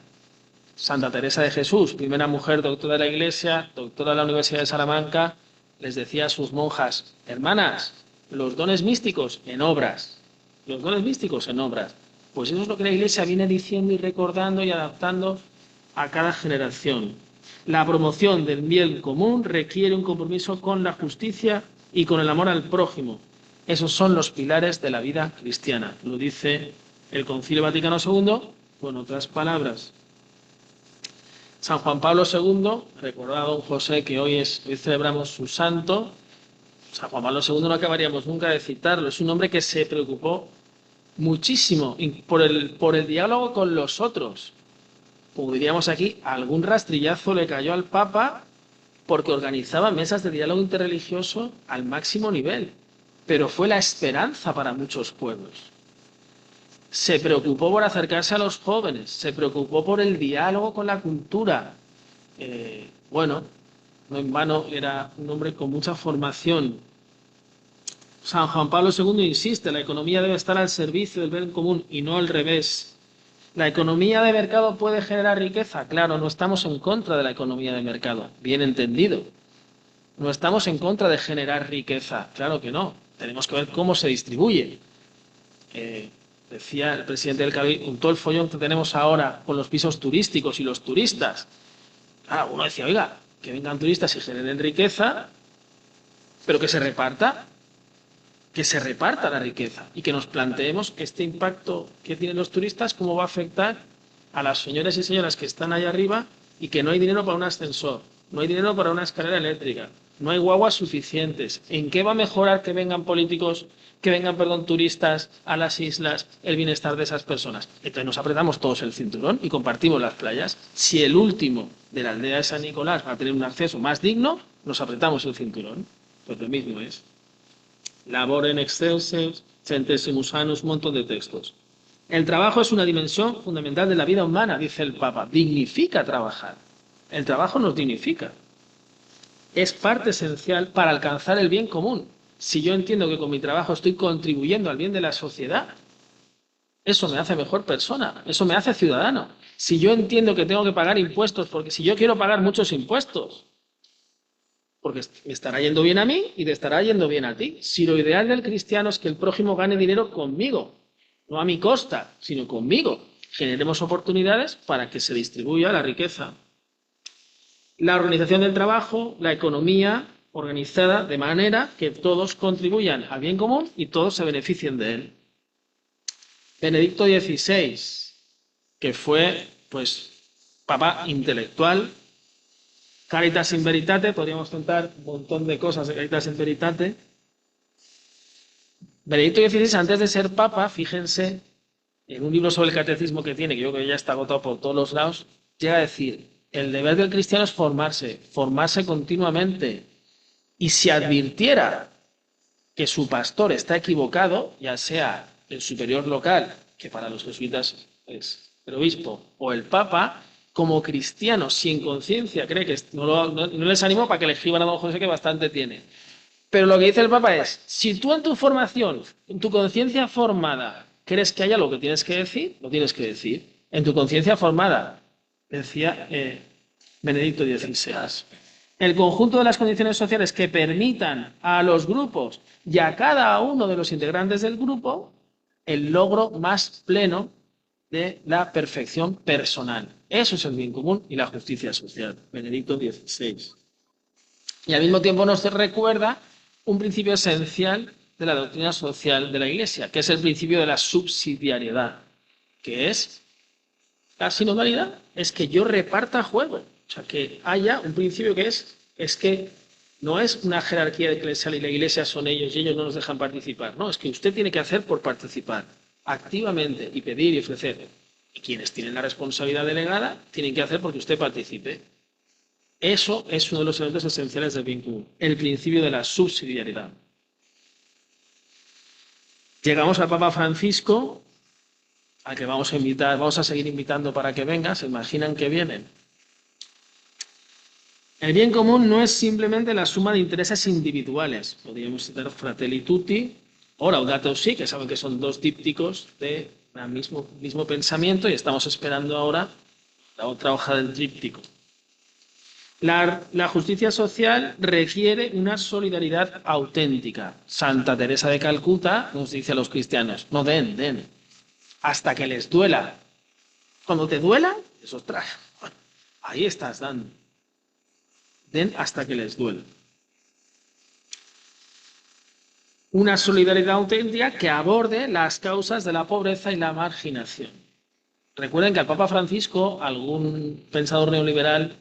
Santa Teresa de Jesús, primera mujer doctora de la Iglesia, doctora de la Universidad de Salamanca, les decía a sus monjas: hermanas, los dones místicos en obras. Los dones místicos en obras. Pues eso es lo que la Iglesia viene diciendo y recordando y adaptando a cada generación. La promoción del bien común requiere un compromiso con la justicia y con el amor al prójimo. Esos son los pilares de la vida cristiana. Lo dice el Concilio Vaticano II, con otras palabras. San Juan Pablo II, recordado a don José que hoy celebramos su santo. San Juan Pablo II no acabaríamos nunca de citarlo. Es un hombre que se preocupó muchísimo por el diálogo con los otros. Como diríamos aquí, algún rastrillazo le cayó al Papa porque organizaba mesas de diálogo interreligioso al máximo nivel. Pero fue la esperanza para muchos pueblos. Se preocupó por acercarse a los jóvenes, se preocupó por el diálogo con la cultura. Bueno, no en vano era un hombre con mucha formación. San Juan Pablo II insiste: la economía debe estar al servicio del bien común y no al revés. ¿La economía de mercado puede generar riqueza? Claro, no estamos en contra de la economía de mercado, bien entendido. No estamos en contra de generar riqueza, claro que no. Tenemos que ver cómo se distribuye. Decía el presidente del Cabildo, con todo el follón que tenemos ahora con los pisos turísticos y los turistas. Claro, uno decía: oiga, que vengan turistas y generen riqueza, pero que se reparta la riqueza y que nos planteemos este impacto que tienen los turistas, cómo va a afectar a las señoras y señoras que están allá arriba y que no hay dinero para un ascensor, no hay dinero para una escalera eléctrica, no hay guaguas suficientes. ¿En qué va a mejorar que vengan turistas a las islas, el bienestar de esas personas? Entonces nos apretamos todos el cinturón y compartimos las playas. Si el último de la aldea de San Nicolás va a tener un acceso más digno, nos apretamos el cinturón. Pues lo mismo es. Labor en excelsis, centesimus annus, un montón de textos. El trabajo es una dimensión fundamental de la vida humana, dice el Papa. Dignifica trabajar. El trabajo nos dignifica. Es parte esencial para alcanzar el bien común. Si yo entiendo que con mi trabajo estoy contribuyendo al bien de la sociedad, eso me hace mejor persona, eso me hace ciudadano. Si yo entiendo que tengo que pagar impuestos, porque si yo quiero pagar muchos impuestos, porque me estará yendo bien a mí y te estará yendo bien a ti. Si lo ideal del cristiano es que el prójimo gane dinero conmigo, no a mi costa, sino conmigo, generemos oportunidades para que se distribuya la riqueza. La organización del trabajo, la economía organizada de manera que todos contribuyan al bien común y todos se beneficien de él. Benedicto XVI, que fue, papa intelectual. Caritas in Veritate, podríamos contar un montón de cosas de Caritas in Veritate. Benedicto XVI, antes de ser papa, fíjense, en un libro sobre el catecismo que tiene, que yo creo que ya está agotado por todos los lados, llega a decir: el deber del cristiano es formarse continuamente. Y si advirtiera que su pastor está equivocado, ya sea el superior local, que para los jesuitas es el obispo, o el papa, como cristiano, si en conciencia cree que no les animo para que le escriban a don José, que bastante tiene. Pero lo que dice el Papa es, si tú en tu formación, en tu conciencia formada, crees que hay algo que tienes que decir, lo tienes que decir. En tu conciencia formada, decía Benedicto XVI. El conjunto de las condiciones sociales que permitan a los grupos y a cada uno de los integrantes del grupo el logro más pleno de la perfección personal. Eso es el bien común y la justicia social. Benedicto XVI. Y al mismo tiempo nos recuerda un principio esencial de la doctrina social de la Iglesia, que es el principio de la subsidiariedad, que es la sinodalidad, es que yo reparta juego. O sea, que haya un principio que es que no es una jerarquía eclesial y la Iglesia son ellos y ellos no nos dejan participar. No, es que usted tiene que hacer por participar activamente y pedir y ofrecer. Y quienes tienen la responsabilidad delegada tienen que hacer porque usted participe. Eso es uno de los elementos esenciales del bien común, el principio de la subsidiariedad. Llegamos al Papa Francisco, al que vamos a seguir invitando para que venga, se imaginan que vienen. El bien común no es simplemente la suma de intereses individuales. Podríamos citar Fratelli Tutti o Laudato Si, que saben que son dos dípticos del mismo pensamiento, y estamos esperando ahora la otra hoja del tríptico. La justicia social requiere una solidaridad auténtica. Santa Teresa de Calcuta nos dice a los cristianos, no den, hasta que les duela. Cuando te duela, eso trae. Ahí estás dando. Den hasta que les duela. Una solidaridad auténtica que aborde las causas de la pobreza y la marginación. Recuerden que al Papa Francisco, algún pensador neoliberal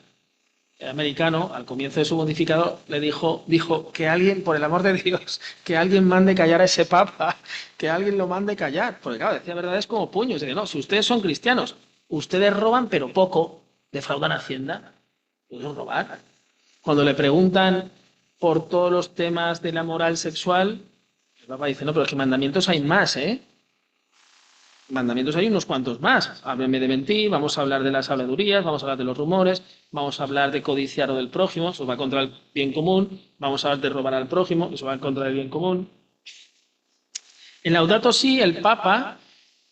americano, al comienzo de su pontificado, le dijo que alguien, por el amor de Dios, que alguien mande callar a ese papa, que alguien lo mande callar. Porque claro, decía verdades como puños. Dice, no, si ustedes son cristianos, ustedes roban pero poco, defraudan Hacienda, pueden robar. Cuando le preguntan por todos los temas de la moral sexual, el papa dice, no, pero es que mandamientos hay más, Mandamientos hay unos cuantos más. Háblenme de mentir, vamos a hablar de las habladurías, vamos a hablar de los rumores, vamos a hablar de codiciar o del prójimo, eso va contra el bien común, vamos a hablar de robar al prójimo, eso va contra el bien común. En Laudato Si, el Papa,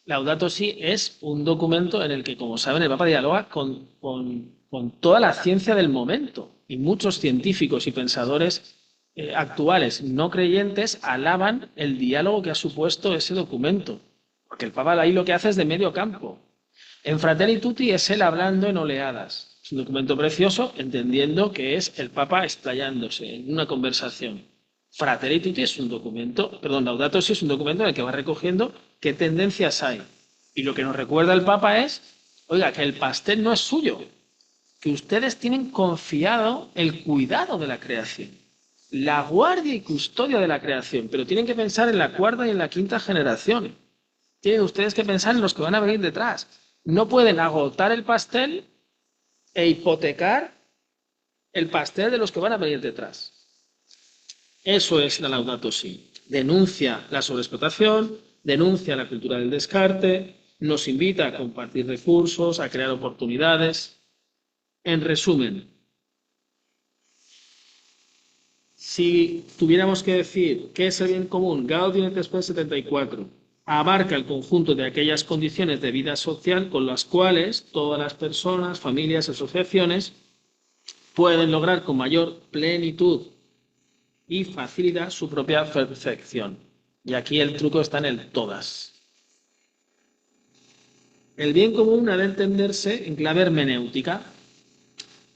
Laudato Si es un documento en el que, como saben, el Papa dialoga con toda la ciencia del momento, y muchos científicos y pensadores actuales no creyentes alaban el diálogo que ha supuesto ese documento. Porque el Papa ahí lo que hace es de medio campo. En Fratelli Tutti es él hablando en oleadas. Es un documento precioso, entendiendo que es el Papa explayándose en una conversación. Fratelli Tutti es un documento, Laudato Si es un documento en el que va recogiendo qué tendencias hay. Y lo que nos recuerda el Papa es, oiga, que el pastel no es suyo, que ustedes tienen confiado el cuidado de la creación, la guardia y custodia de la creación, pero tienen que pensar en la cuarta y en la quinta generación. Tienen ustedes que pensar en los que van a venir detrás. No pueden agotar el pastel e hipotecar el pastel de los que van a venir detrás. Eso es la Laudato Si. Denuncia la sobreexplotación, denuncia la cultura del descarte, nos invita a compartir recursos, a crear oportunidades. En resumen, si tuviéramos que decir qué es el bien común, Gaudium et Spes 74, abarca el conjunto de aquellas condiciones de vida social con las cuales todas las personas, familias, asociaciones pueden lograr con mayor plenitud y facilidad su propia perfección. Y aquí el truco está en el todas. El bien común ha de entenderse en clave hermenéutica.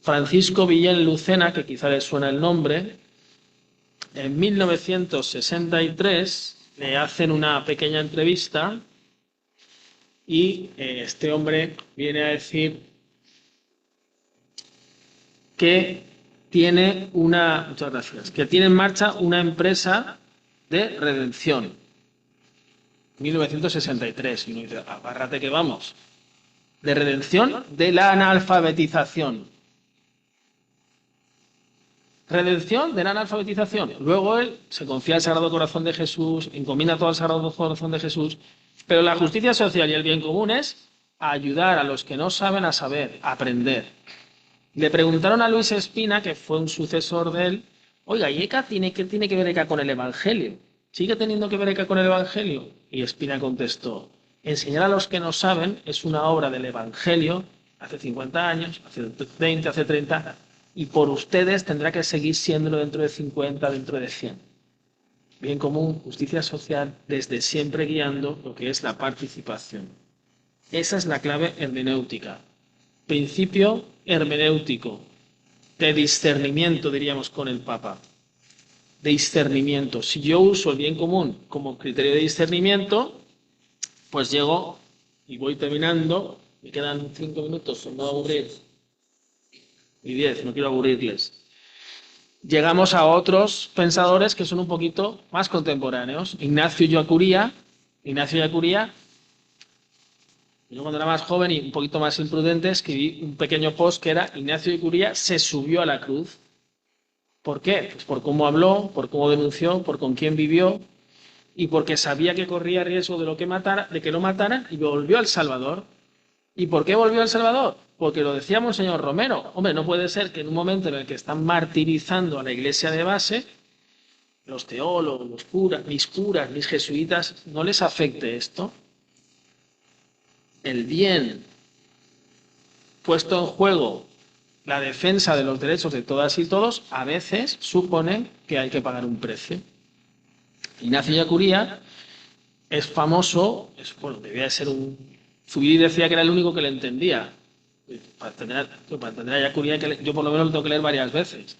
Francisco Villén Lucena, que quizá les suena el nombre, en 1963 le hacen una pequeña entrevista y este hombre viene a decir que tiene que tiene en marcha una empresa de redención. 1963, y uno dice, agárrate que vamos. De redención de la analfabetización. Redención de la analfabetización. Luego él se confía al Sagrado Corazón de Jesús, encomienda todo al Sagrado Corazón de Jesús, pero la justicia social y el bien común es ayudar a los que no saben a saber, a aprender. Le preguntaron a Luis Espina, que fue un sucesor de él, oiga, ¿y ECA qué tiene que ver ECA con el Evangelio? ¿Sigue teniendo que ver ECA con el Evangelio? Y Espina contestó, enseñar a los que no saben es una obra del Evangelio hace 50 años, hace 20, hace 30, y por ustedes tendrá que seguir siéndolo dentro de 50, dentro de 100. Bien común, justicia social, desde siempre guiando lo que es la participación. Esa es la clave hermenéutica. Principio hermenéutico, de discernimiento, diríamos con el Papa. De discernimiento. Si yo uso el bien común como criterio de discernimiento, pues llego y voy terminando, me quedan 5 minutos, no voy a aburrir, y 10, no quiero aburrirles. Llegamos a otros pensadores que son un poquito más contemporáneos. Ignacio Ellacuría, yo cuando era más joven y un poquito más imprudente escribí un pequeño post que era Ignacio Ellacuría se subió a la cruz. ¿Por qué? Pues por cómo habló, por cómo denunció, por con quién vivió y porque sabía que corría riesgo de que lo mataran y volvió al Salvador. ¿Y por qué volvió al Salvador? Porque lo decía Monseñor Romero. Hombre, no puede ser que en un momento en el que están martirizando a la iglesia de base, los teólogos, los curas, mis jesuitas, no les afecte esto. El bien puesto en juego, la defensa de los derechos de todas y todos, a veces supone que hay que pagar un precio. Ignacio Ellacuría es famoso, debía de ser Zubiri decía que era el único que le entendía. Para entender a Ellacuría, yo por lo menos lo tengo que leer varias veces.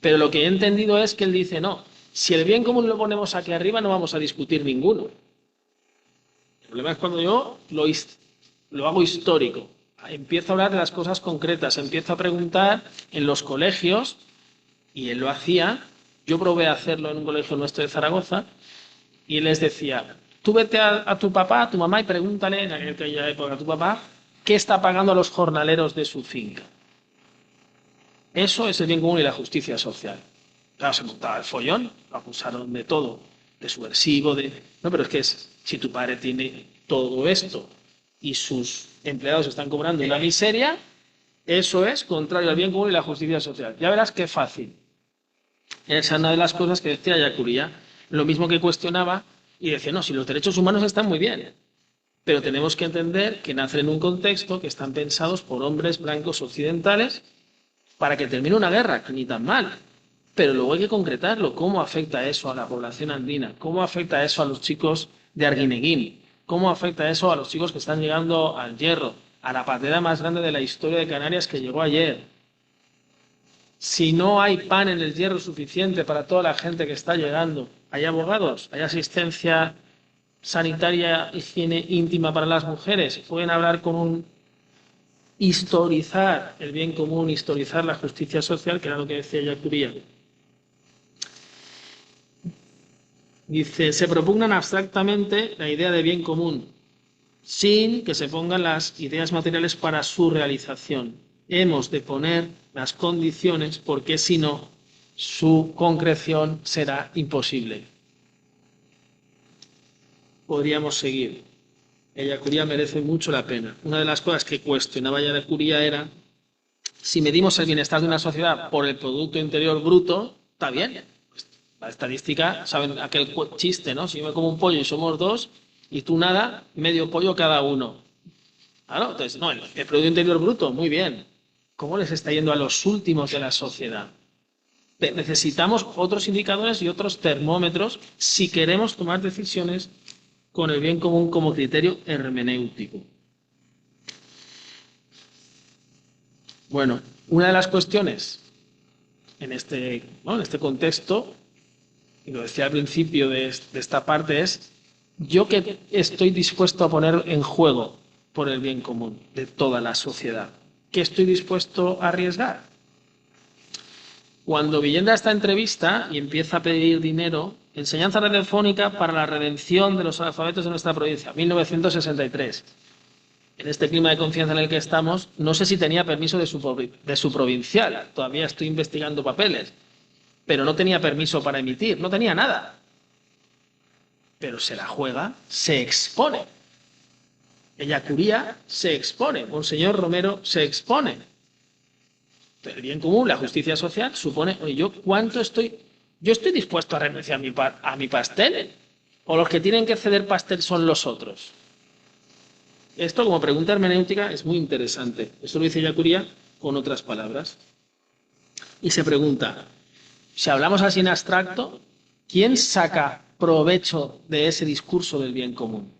Pero lo que he entendido es que él dice, no, si el bien común lo ponemos aquí arriba no vamos a discutir ninguno. El problema es cuando yo lo hago histórico. Empiezo a hablar de las cosas concretas, empiezo a preguntar en los colegios, y él lo hacía, yo probé a hacerlo en un colegio nuestro de Zaragoza, y él les decía, tú vete a tu papá, a tu mamá y pregúntale en aquella época a tu papá qué está pagando a los jornaleros de su finca. Eso es el bien común y la justicia social. Claro, se montaba el follón, lo acusaron de todo, de subversivo, No, pero es que si tu padre tiene todo esto y sus empleados están cobrando una miseria, eso es contrario al bien común y la justicia social. Ya verás qué fácil. Esa es una de las cosas que decía Ellacuría, lo mismo que cuestionaba y decía, no, si los derechos humanos están muy bien, pero tenemos que entender que nacen en un contexto que están pensados por hombres blancos occidentales para que termine una guerra, que ni tan mal. Pero luego hay que concretarlo. ¿Cómo afecta eso a la población andina? ¿Cómo afecta eso a los chicos de Arguineguín? ¿Cómo afecta eso a los chicos que están llegando al Hierro, a la patera más grande de la historia de Canarias que llegó ayer? Si no hay pan en el Hierro suficiente para toda la gente que está llegando, ¿hay abogados? ¿Hay asistencia sanitaria, higiene íntima para las mujeres? ¿Pueden hablar historizar el bien común, historizar la justicia social, que era lo que decía Ellacuría? Dice, se propugnan abstractamente la idea de bien común, sin que se pongan las ideas materiales para su realización. Hemos de poner las condiciones porque si no, su concreción será imposible. Podríamos seguir. Ellacuría merece mucho la pena. Una de las cosas que cuestionaba Ellacuría era, si medimos el bienestar de una sociedad por el Producto Interior Bruto, está bien. La estadística, saben aquel chiste, ¿no? Si yo me como un pollo y somos dos, y tú nada, medio pollo cada uno. Claro, entonces, no, el Producto Interior Bruto, muy bien. ¿Cómo les está yendo a los últimos de la sociedad? Necesitamos otros indicadores y otros termómetros si queremos tomar decisiones con el bien común como criterio hermenéutico. Bueno, una de las cuestiones en este contexto, y lo decía al principio de esta parte, es yo que estoy dispuesto a poner en juego por el bien común de toda la sociedad. ¿Qué estoy dispuesto a arriesgar? Cuando Villenda esta entrevista y empieza a pedir dinero, enseñanza radiofónica para la redención de los analfabetos de nuestra provincia, 1963. En este clima de confianza en el que estamos, no sé si tenía permiso de su provincial, todavía estoy investigando papeles, pero no tenía permiso para emitir, no tenía nada. Pero se la juega, se expone. Ellacuría se expone, Monseñor Romero se expone. El bien común, la justicia social, supone, oye, yo estoy dispuesto a renunciar a mi pastel, o los que tienen que ceder pastel son los otros. Esto, como pregunta hermenéutica, es muy interesante. Esto lo dice Ellacuría con otras palabras. Y se pregunta, si hablamos así en abstracto, ¿quién saca provecho de ese discurso del bien común?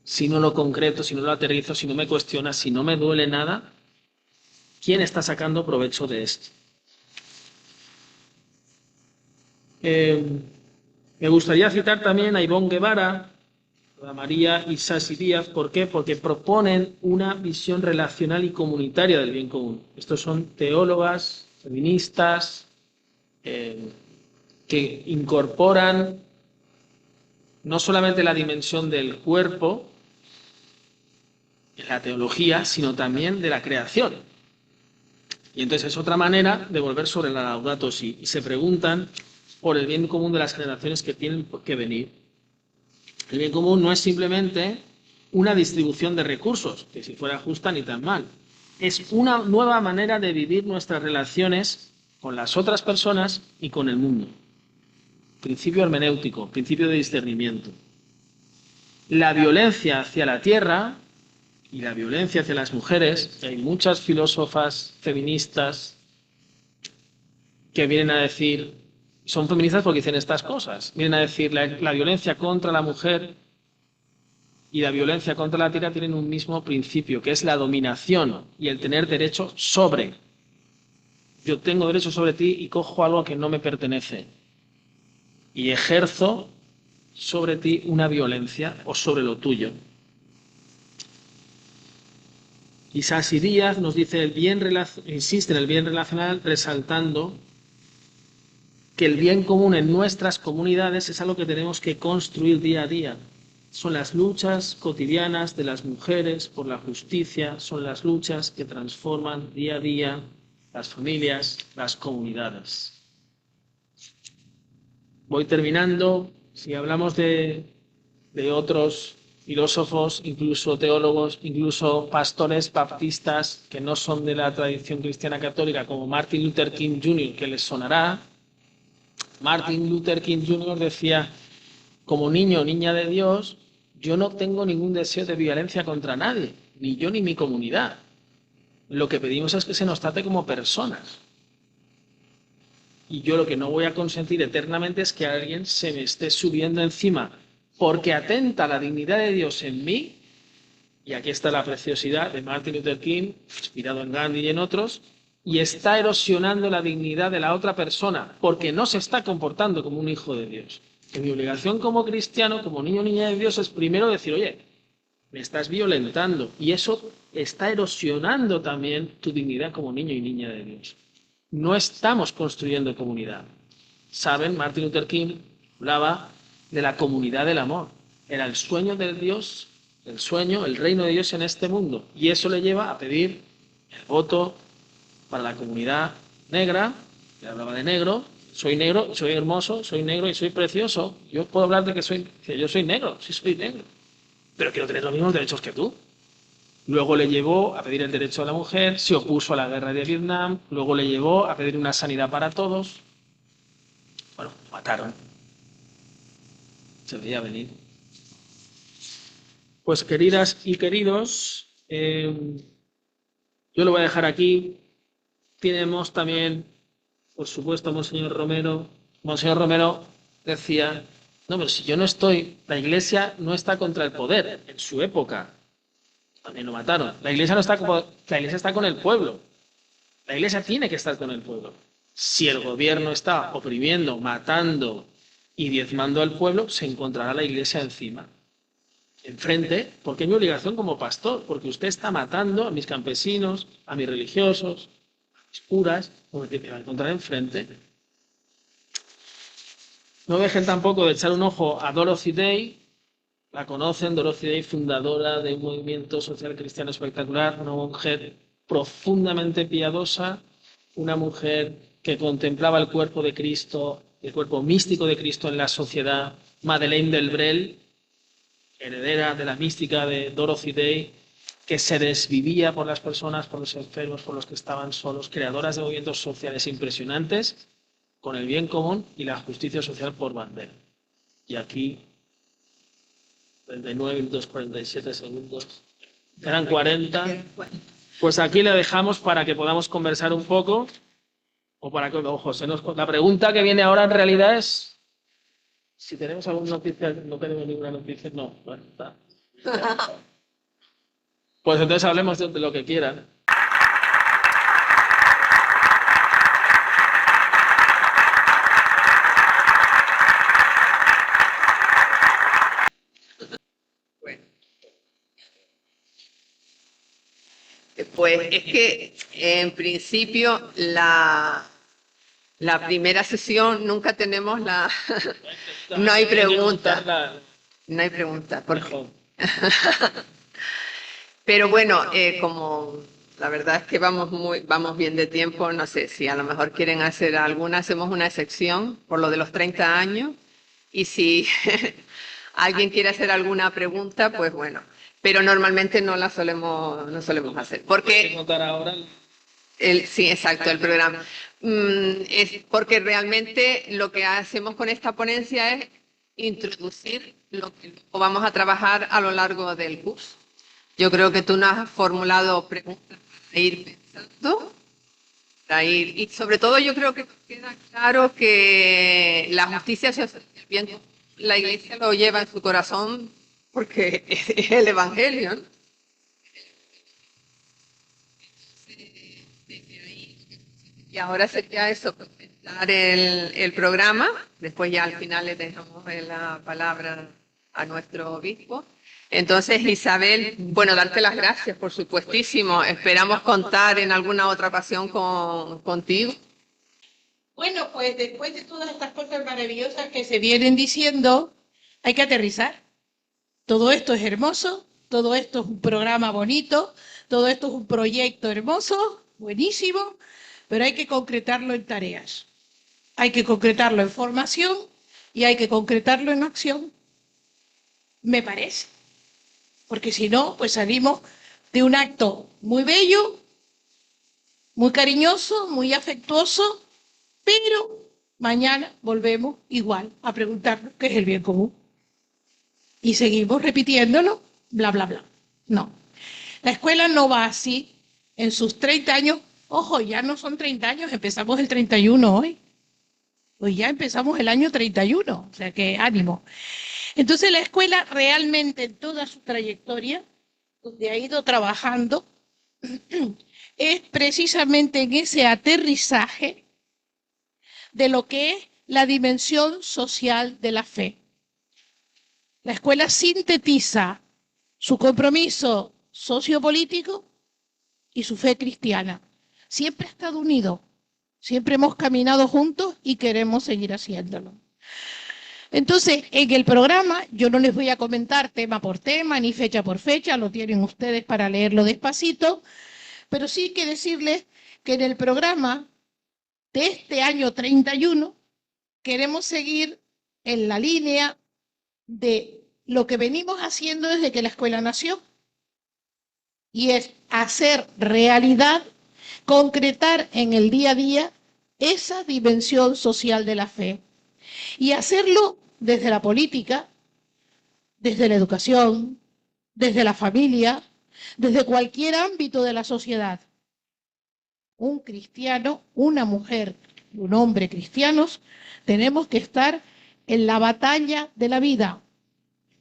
Si no lo concreto, si no lo aterrizo, si no me cuestiona, si no me duele nada, ¿quién está sacando provecho de esto? Me gustaría citar también a Ivonne Guevara, a María Isasi Díaz. ¿Por qué? Porque proponen una visión relacional y comunitaria del bien común. Estos son teólogas, feministas, que incorporan no solamente la dimensión del cuerpo en la teología, sino también de la creación. Y entonces es otra manera de volver sobre la Laudato Si, y se preguntan por el bien común de las generaciones que tienen que venir. El bien común no es simplemente una distribución de recursos, que si fuera justa ni tan mal. Es una nueva manera de vivir nuestras relaciones con las otras personas y con el mundo. Principio hermenéutico, principio de discernimiento. La violencia hacia la tierra y la violencia hacia las mujeres, hay muchas filósofas feministas que vienen a decir, son feministas porque dicen estas cosas, vienen a decir la violencia contra la mujer y la violencia contra la tierra tienen un mismo principio, que es la dominación y el tener derecho sobre. Yo tengo derecho sobre ti y cojo algo que no me pertenece y ejerzo sobre ti una violencia o sobre lo tuyo. Isasi Díaz nos dice insiste en el bien relacional, resaltando que el bien común en nuestras comunidades es algo que tenemos que construir día a día. Son las luchas cotidianas de las mujeres por la justicia, son las luchas que transforman día a día las familias, las comunidades. Voy terminando. Si hablamos de otros filósofos, incluso teólogos, incluso pastores baptistas que no son de la tradición cristiana católica, como Martin Luther King Jr., que les sonará. Martin Luther King Jr. decía, como niño o niña de Dios, yo no tengo ningún deseo de violencia contra nadie, ni yo ni mi comunidad. Lo que pedimos es que se nos trate como personas. Y yo lo que no voy a consentir eternamente es que alguien se me esté subiendo encima porque atenta a la dignidad de Dios en mí. Y aquí está la preciosidad de Martin Luther King, inspirado en Gandhi y en otros, y está erosionando la dignidad de la otra persona porque no se está comportando como un hijo de Dios. Que mi obligación como cristiano, como niño o niña de Dios, es primero decir, oye, me estás violentando, y eso está erosionando también tu dignidad como niño y niña de Dios. No estamos construyendo comunidad. Saben, Martin Luther King hablaba de la comunidad del amor. Era el sueño de Dios, el sueño, el reino de Dios en este mundo. Y eso le lleva a pedir el voto para la comunidad negra. Le hablaba de negro. Soy negro, soy hermoso, soy negro y soy precioso. Yo puedo hablar de que yo soy negro, sí soy negro. Pero quiero tener los mismos derechos que tú. Luego le llevó a pedir el derecho a la mujer, se opuso a la guerra de Vietnam, luego le llevó a pedir una sanidad para todos. Bueno, mataron. Se veía venir. Pues queridas y queridos, yo lo voy a dejar aquí. Tenemos también, por supuesto, Monseñor Romero. Monseñor Romero decía, no, pero si yo no estoy, la Iglesia no está contra el poder en su época. También lo mataron. La Iglesia está con el pueblo. La Iglesia tiene que estar con el pueblo. Si el gobierno está oprimiendo, matando y diezmando al pueblo, se encontrará la Iglesia encima. Enfrente, porque es mi obligación como pastor, porque usted está matando a mis campesinos, a mis religiosos, a mis curas, porque me va a encontrar enfrente. No dejen tampoco de echar un ojo a Dorothy Day. La conocen, Dorothy Day, fundadora de un movimiento social cristiano espectacular, una mujer profundamente piadosa, una mujer que contemplaba el cuerpo de Cristo, el cuerpo místico de Cristo en la sociedad, Madeleine Delbrel, heredera de la mística de Dorothy Day, que se desvivía por las personas, por los enfermos, por los que estaban solos, creadoras de movimientos sociales impresionantes, con el bien común y la justicia social por bandera. Y aquí, 39 minutos 47 segundos, eran 40. Pues aquí le dejamos para que podamos conversar un poco, o para que, ojo, la pregunta que viene ahora en realidad es si tenemos alguna noticia. No tenemos ninguna noticia, no, bueno, está. Pues entonces hablemos de lo que quieran.
Pues es que en principio la primera sesión nunca tenemos la... No hay pregunta. No hay pregunta. Pero bueno, como la verdad es que vamos bien de tiempo, no sé si a lo mejor quieren hacer alguna, hacemos una excepción por lo de los 30 años. Y si alguien quiere hacer alguna pregunta, pues bueno. Pero normalmente no solemos hacer. Porque sí, exacto, el programa. Es porque realmente lo que hacemos con esta ponencia es introducir lo que vamos a trabajar a lo largo del curso. Yo creo que tú nos has formulado preguntas para ir pensando, y sobre todo yo creo que queda claro que la justicia social, bien, la Iglesia lo lleva en su corazón porque es el Evangelio, ¿no? Y ahora sería eso, presentar el programa, después ya al final le dejamos la palabra a nuestro obispo. Entonces, Isabel, bueno, darte las gracias, por supuestísimo. Esperamos contar en alguna otra ocasión contigo.
Bueno, pues después de todas estas cosas maravillosas que se vienen diciendo, hay que aterrizar. Todo esto es hermoso, todo esto es un programa bonito, todo esto es un proyecto hermoso, buenísimo, pero hay que concretarlo en tareas. Hay que concretarlo en formación y hay que concretarlo en acción, me parece. Porque si no, pues salimos de un acto muy bello, muy cariñoso, muy afectuoso, pero mañana volvemos igual a preguntarnos qué es el bien común. Y seguimos repitiéndolo, bla, bla, bla. No. La escuela no va así en sus 30 años. Ojo, ya no son 30 años, empezamos el 31 hoy. Hoy ya empezamos el año 31, o sea que ánimo. Entonces la escuela realmente en toda su trayectoria, donde ha ido trabajando, es precisamente en ese aterrizaje de lo que es la dimensión social de la fe. La escuela sintetiza su compromiso sociopolítico y su fe cristiana. Siempre ha estado unido, siempre hemos caminado juntos y queremos seguir haciéndolo. Entonces, en el programa yo no les voy a comentar tema por tema ni fecha por fecha, lo tienen ustedes para leerlo despacito, pero sí que decirles que en el programa de este año 31 queremos seguir en la línea de lo que venimos haciendo desde que la escuela nació, y es hacer realidad, concretar en el día a día esa dimensión social de la fe. Y hacerlo desde la política, desde la educación, desde la familia, desde cualquier ámbito de la sociedad. Un cristiano, una mujer, un hombre cristianos, tenemos que estar en la batalla de la vida,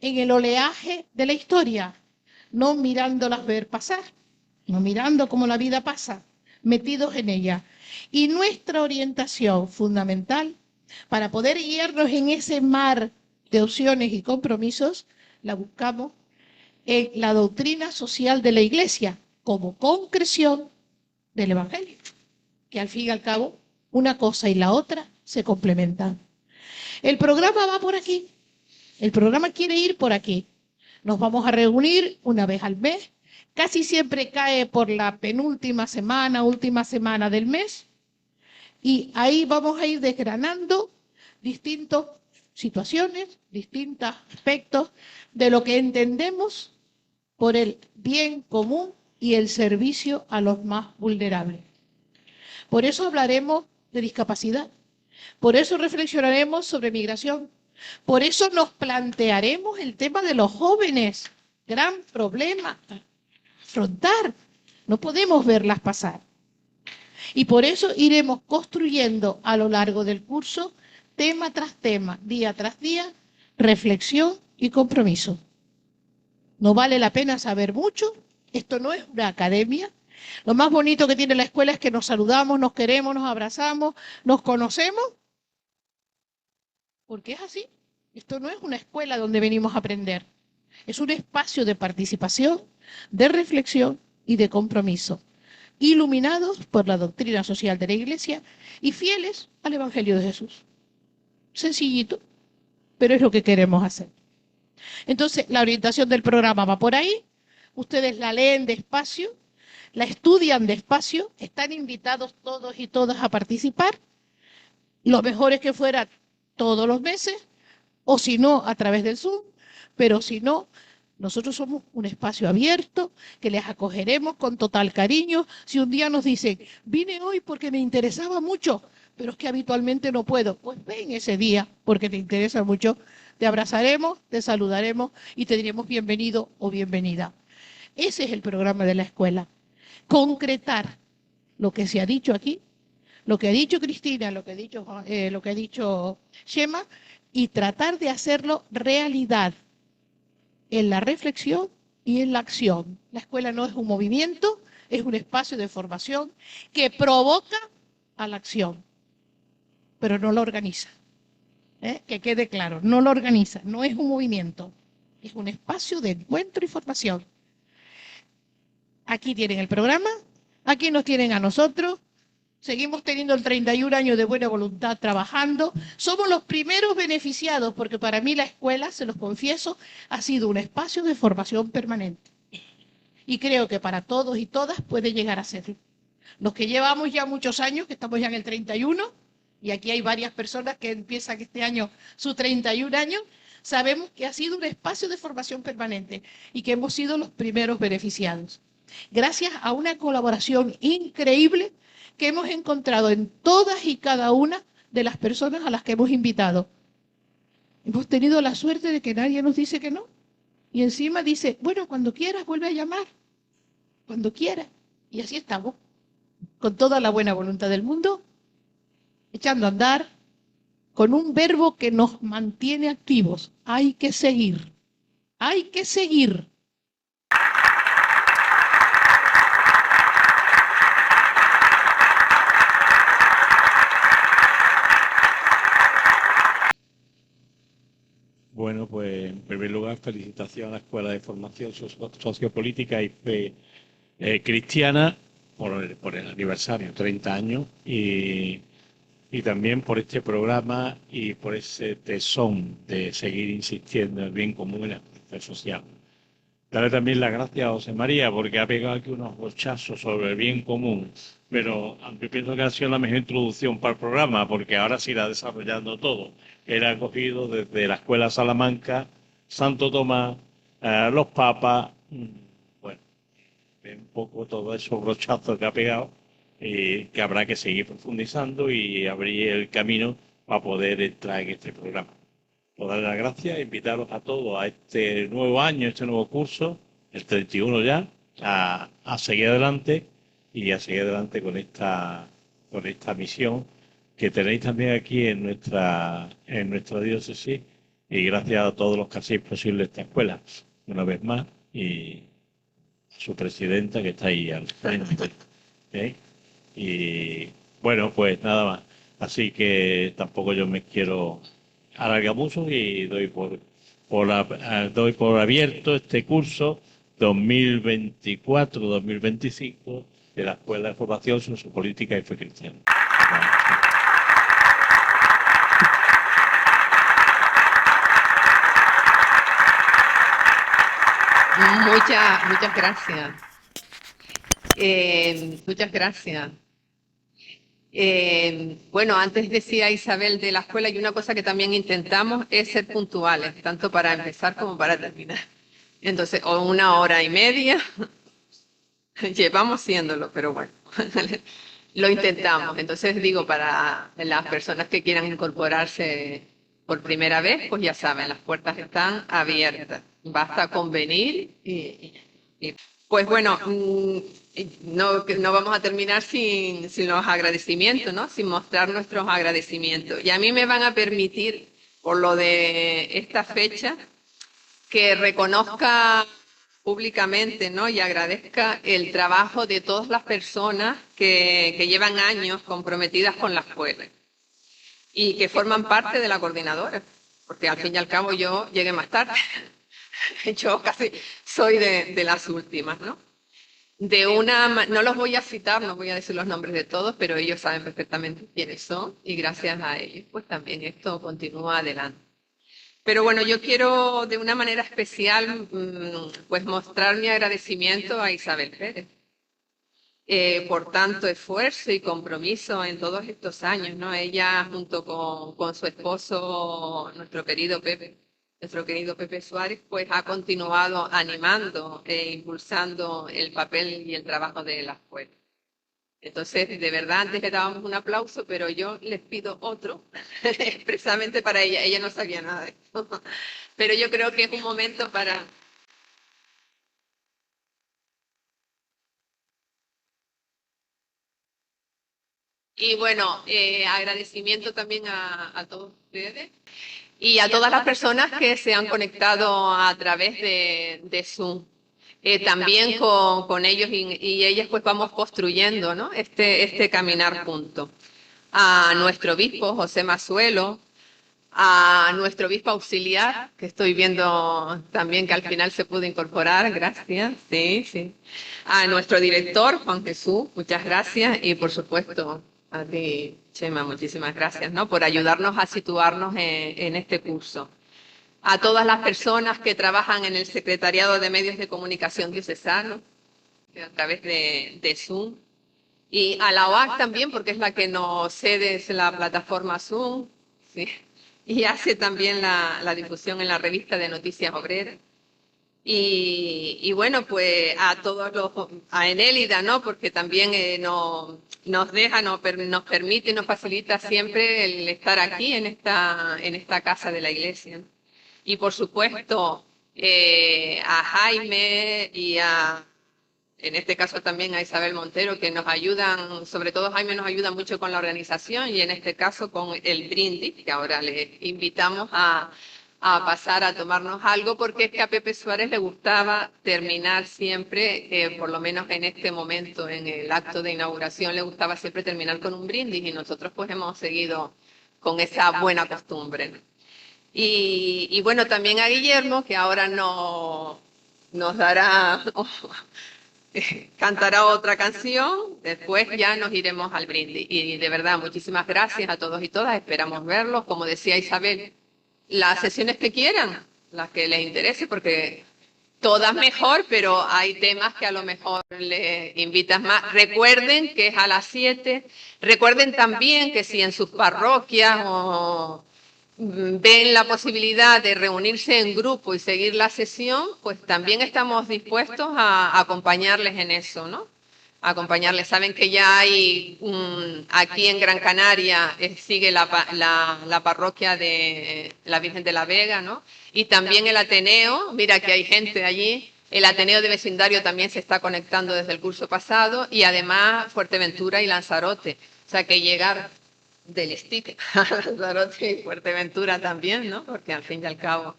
en el oleaje de la historia, no mirándolas ver pasar, no mirando cómo la vida pasa, metidos en ella. Y nuestra orientación fundamental para poder guiarnos en ese mar de opciones y compromisos, la buscamos en la doctrina social de la Iglesia como concreción del Evangelio, que al fin y al cabo una cosa y la otra se complementan. El programa va por aquí, el programa quiere ir por aquí. Nos vamos a reunir una vez al mes, casi siempre cae por la penúltima semana, última semana del mes. Y ahí vamos a ir desgranando distintas situaciones, distintos aspectos de lo que entendemos por el bien común y el servicio a los más vulnerables. Por eso hablaremos de discapacidad, por eso reflexionaremos sobre migración, por eso nos plantearemos el tema de los jóvenes, gran problema a afrontar, no podemos verlas pasar. Y por eso iremos construyendo a lo largo del curso, tema tras tema, día tras día, reflexión y compromiso. No vale la pena saber mucho, esto no es una academia. Lo más bonito que tiene la escuela es que nos saludamos, nos queremos, nos abrazamos, nos conocemos, porque es así. Esto no es una escuela donde venimos a aprender, es un espacio de participación, de reflexión y de compromiso, iluminados por la doctrina social de la Iglesia y fieles al Evangelio de Jesús. Sencillito, pero es lo que queremos hacer. Entonces, la orientación del programa va por ahí, ustedes la leen despacio, la estudian despacio, están invitados todos y todas a participar. Lo mejor es que fuera todos los meses, o si no, a través del Zoom, pero si no, nosotros somos un espacio abierto que les acogeremos con total cariño. Si un día nos dicen, vine hoy porque me interesaba mucho, pero es que habitualmente no puedo, pues ven ese día porque te interesa mucho, te abrazaremos, te saludaremos y te diremos bienvenido o bienvenida. Ese es el programa de la escuela. Concretar lo que se ha dicho aquí, lo que ha dicho Cristina, lo que ha dicho Shema, y tratar de hacerlo realidad en la reflexión y en la acción. La escuela no es un movimiento, es un espacio de formación que provoca a la acción, pero no lo organiza. Que quede claro, no lo organiza, no es un movimiento, es un espacio de encuentro y formación. Aquí tienen el programa, aquí nos tienen a nosotros. Seguimos teniendo el 31 años de buena voluntad trabajando. Somos los primeros beneficiados porque para mí la escuela, se los confieso, ha sido un espacio de formación permanente. Y creo que para todos y todas puede llegar a serlo. Los que llevamos ya muchos años, que estamos ya en el 31, y aquí hay varias personas que empiezan este año su 31 años, sabemos que ha sido un espacio de formación permanente y que hemos sido los primeros beneficiados. Gracias a una colaboración increíble que hemos encontrado en todas y cada una de las personas a las que hemos invitado. Hemos tenido la suerte de que nadie nos dice que no. Y encima dice, bueno, cuando quieras vuelve a llamar, cuando quieras. Y así estamos, con toda la buena voluntad del mundo, echando a andar, con un verbo que nos mantiene activos. Hay que seguir, hay que seguir.
Bueno, pues en primer lugar, felicitación a la Escuela de Formación Sociopolítica y Fe Cristiana por el aniversario, 30 años, y también por este programa y por ese tesón de seguir insistiendo en el bien común y la justicia social. Darle también las gracias a José María porque ha pegado aquí unos bochazos sobre el bien común, pero aunque pienso que ha sido la mejor introducción para el programa porque ahora se irá desarrollando todo. Él ha cogido desde la Escuela Salamanca, Santo Tomás, los Papas, bueno, un poco todos esos brochazos que ha pegado, que habrá que seguir profundizando y abrir el camino para poder entrar en este programa. Por darle las gracias, invitaros a todos a este nuevo año, este nuevo curso, el 31 ya, a seguir adelante y a seguir adelante con esta misión que tenéis también aquí en nuestra diócesis, y gracias a todos los que hacéis posible esta escuela, una vez más, y a su presidenta que está ahí al frente. Y bueno, pues nada más. Así que tampoco yo me quiero alargar mucho y doy por abierto este curso 2024-2025 de la Escuela de Formación Sociopolítica y Fe Cristiana.
Muchas gracias. Muchas gracias. Bueno, antes decía Isabel de la escuela, y una cosa que también intentamos es ser puntuales, tanto para empezar como para terminar. Entonces, o 1 hora y media, llevamos siéndolo, pero bueno, lo intentamos. Entonces digo, para las personas que quieran incorporarse por primera vez, pues ya saben, las puertas están abiertas. Basta con venir y pues bueno, no vamos a terminar sin los agradecimientos, ¿no? Sin mostrar nuestros agradecimientos. Y a mí me van a permitir, por lo de esta fecha, que reconozca públicamente, ¿no? Y agradezca el trabajo de todas las personas que llevan años comprometidas con la escuela y que forman parte de la coordinadora, porque al fin y al cabo yo llegué más tarde. Yo casi soy de las últimas, ¿no? No los voy a citar, no voy a decir los nombres de todos, pero ellos saben perfectamente quiénes son y gracias a ellos pues también esto continúa adelante. Pero bueno, yo quiero de una manera especial pues mostrar mi agradecimiento a Isabel Pérez por tanto esfuerzo y compromiso en todos estos años, ¿no? Ella junto con su esposo, nuestro querido Pepe Suárez, pues ha continuado animando e impulsando el papel y el trabajo de la escuela. Entonces, de verdad, antes le dábamos un aplauso, pero yo les pido otro, expresamente para ella. Ella no sabía nada de esto. Pero yo creo que es un momento para... Y bueno, agradecimiento también a todos ustedes y a todas las personas que se han conectado a través de Zoom. También con ellos y ellas pues vamos construyendo, ¿no? este caminar juntos. A nuestro obispo José Mazuelo, a nuestro obispo auxiliar, que estoy viendo también que al final se pudo incorporar, gracias, sí. A nuestro director Juan Jesús, muchas gracias, y por supuesto a ti, Chema, muchísimas gracias, ¿no? Por ayudarnos a situarnos en este curso. A todas las personas que trabajan en el Secretariado de Medios de Comunicación Diocesano, a través de Zoom, y a la OAC también, porque es la que nos cede la plataforma Zoom, ¿sí? Y hace también la difusión en la revista de Noticias Obreras. Y bueno, pues a todos a Enélida, ¿no? Porque también nos deja, nos permite, nos facilita siempre el estar aquí en esta casa de la iglesia, ¿no? Y por supuesto a Jaime y en este caso también a Isabel Montero, que nos ayudan, sobre todo Jaime nos ayuda mucho con la organización y en este caso con el brindis, que ahora les invitamos a pasar a tomarnos algo, porque es que a Pepe Suárez le gustaba terminar siempre, por lo menos en este momento, en el acto de inauguración, le gustaba siempre terminar con un brindis y nosotros pues hemos seguido con esa buena costumbre, ¿no? Y bueno, también a Guillermo, que ahora nos dará, cantará otra canción, después ya nos iremos al brindis. Y de verdad, muchísimas gracias a todos y todas, esperamos verlos. Como decía Isabel, las sesiones que quieran, las que les interese, porque todas mejor, pero hay temas que a lo mejor les invitas más. Recuerden que es a las 7, recuerden también que si en sus parroquias o ven la posibilidad de reunirse en grupo y seguir la sesión, pues también estamos dispuestos a acompañarles en eso, ¿no? Acompañarles. Saben que ya hay aquí en Gran Canaria sigue la parroquia de la Virgen de la Vega, ¿no? Y también el Ateneo, mira que hay gente allí. El Ateneo de Vecindario también se está conectando desde el curso pasado y además Fuerteventura y Lanzarote. O sea que llegar del STIC a Lanzarote y Fuerteventura también, ¿no? Porque al fin y al cabo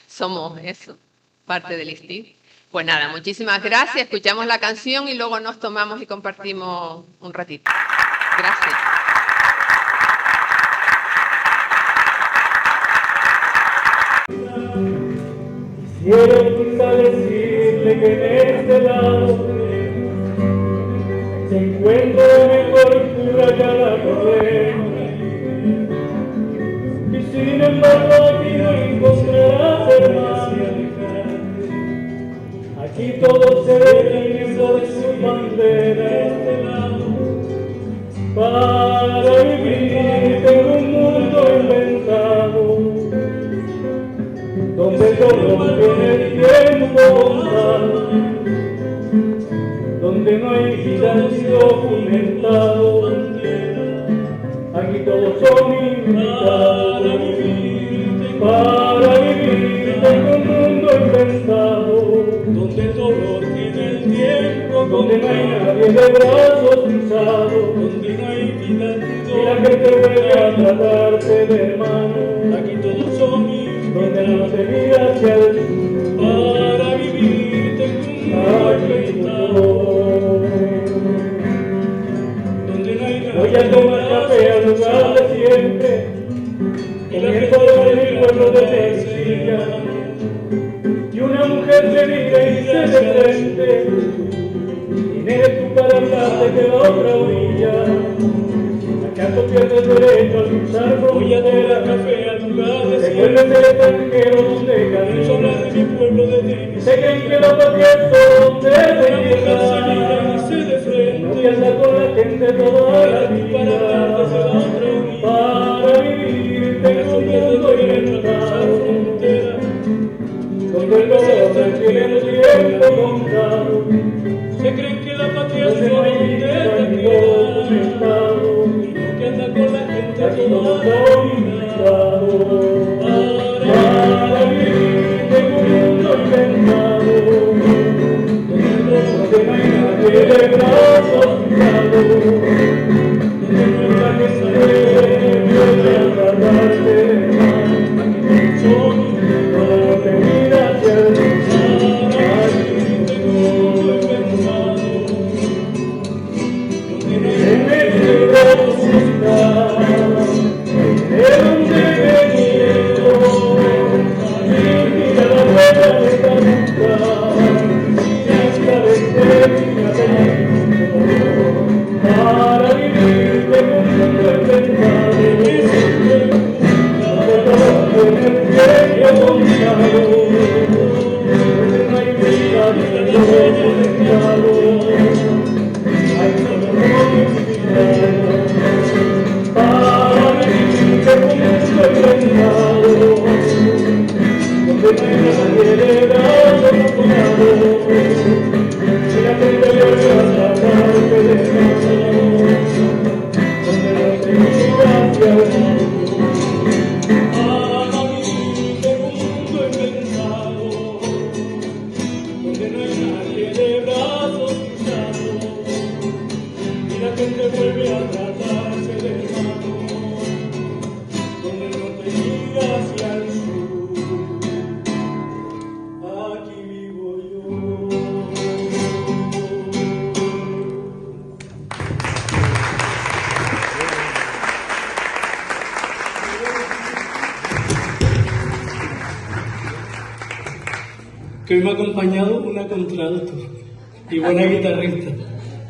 somos eso, parte del STIC. Pues nada, muchísimas gracias, escuchamos la canción y luego nos tomamos y compartimos un ratito. Gracias.
Quisiera quizá decirle que en este lado se encuentra mejor cura que la problema. Y sin embargo aquí no encontrarás hermano. Aquí todos se detienen sobre su bandera este lado. se mira y se de frente. ¿Quién eres tú para hablarte de la otra orilla? ¿Acaso pierdes derecho a cruzar frontera? Café a tu lado, recuérdate del extranjero donde camino. Sombras de mi pueblo de ti. Se creen que los paquetes donde te llega. Se de frente. No voy a andar con la gente toda la vida. Para hablarte de la otra orilla. Para vivir tengo un mundo inventado. Donde el dolor tiene el tiempo contado. Se creen que la patria es solo donde te queda. Que anda con la gente toda la vida. Para vivir tengo un mundo inventado. Donde no hay nadie de brazos cruzados. Donde no hay nadie que puede agarrarse de mano. Son para que mira hacia el cielo. Para vivir tengo un mundo inventado. Donde no hay nadie de brazos cruzados. De donde he venido, mira la huella de esta nunca, y hasta desde mi apellido, para vivir tengo un mundo inventado, de todo en el cielo contado, donde no hay vida ni dolor dejado, hay solo vida. Para vivir tengo un mundo inventado, donde no hay nadie de brazos cruzados, y la gente vuelve a tratarte de mano, donde no te mira hacia el mundo. Para vivir tengo un mundo inventado, donde no hay nadie de brazos cruzados, y la gente vuelve a tratarse de mano, donde no te mira hacia el sur. Aquí vivo yo. Que hoy me ha acompañado una contralto y buena guitarrista.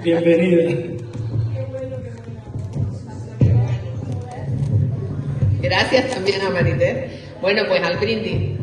Bienvenida.
Gracias también a Marité. Bueno, pues al brindis.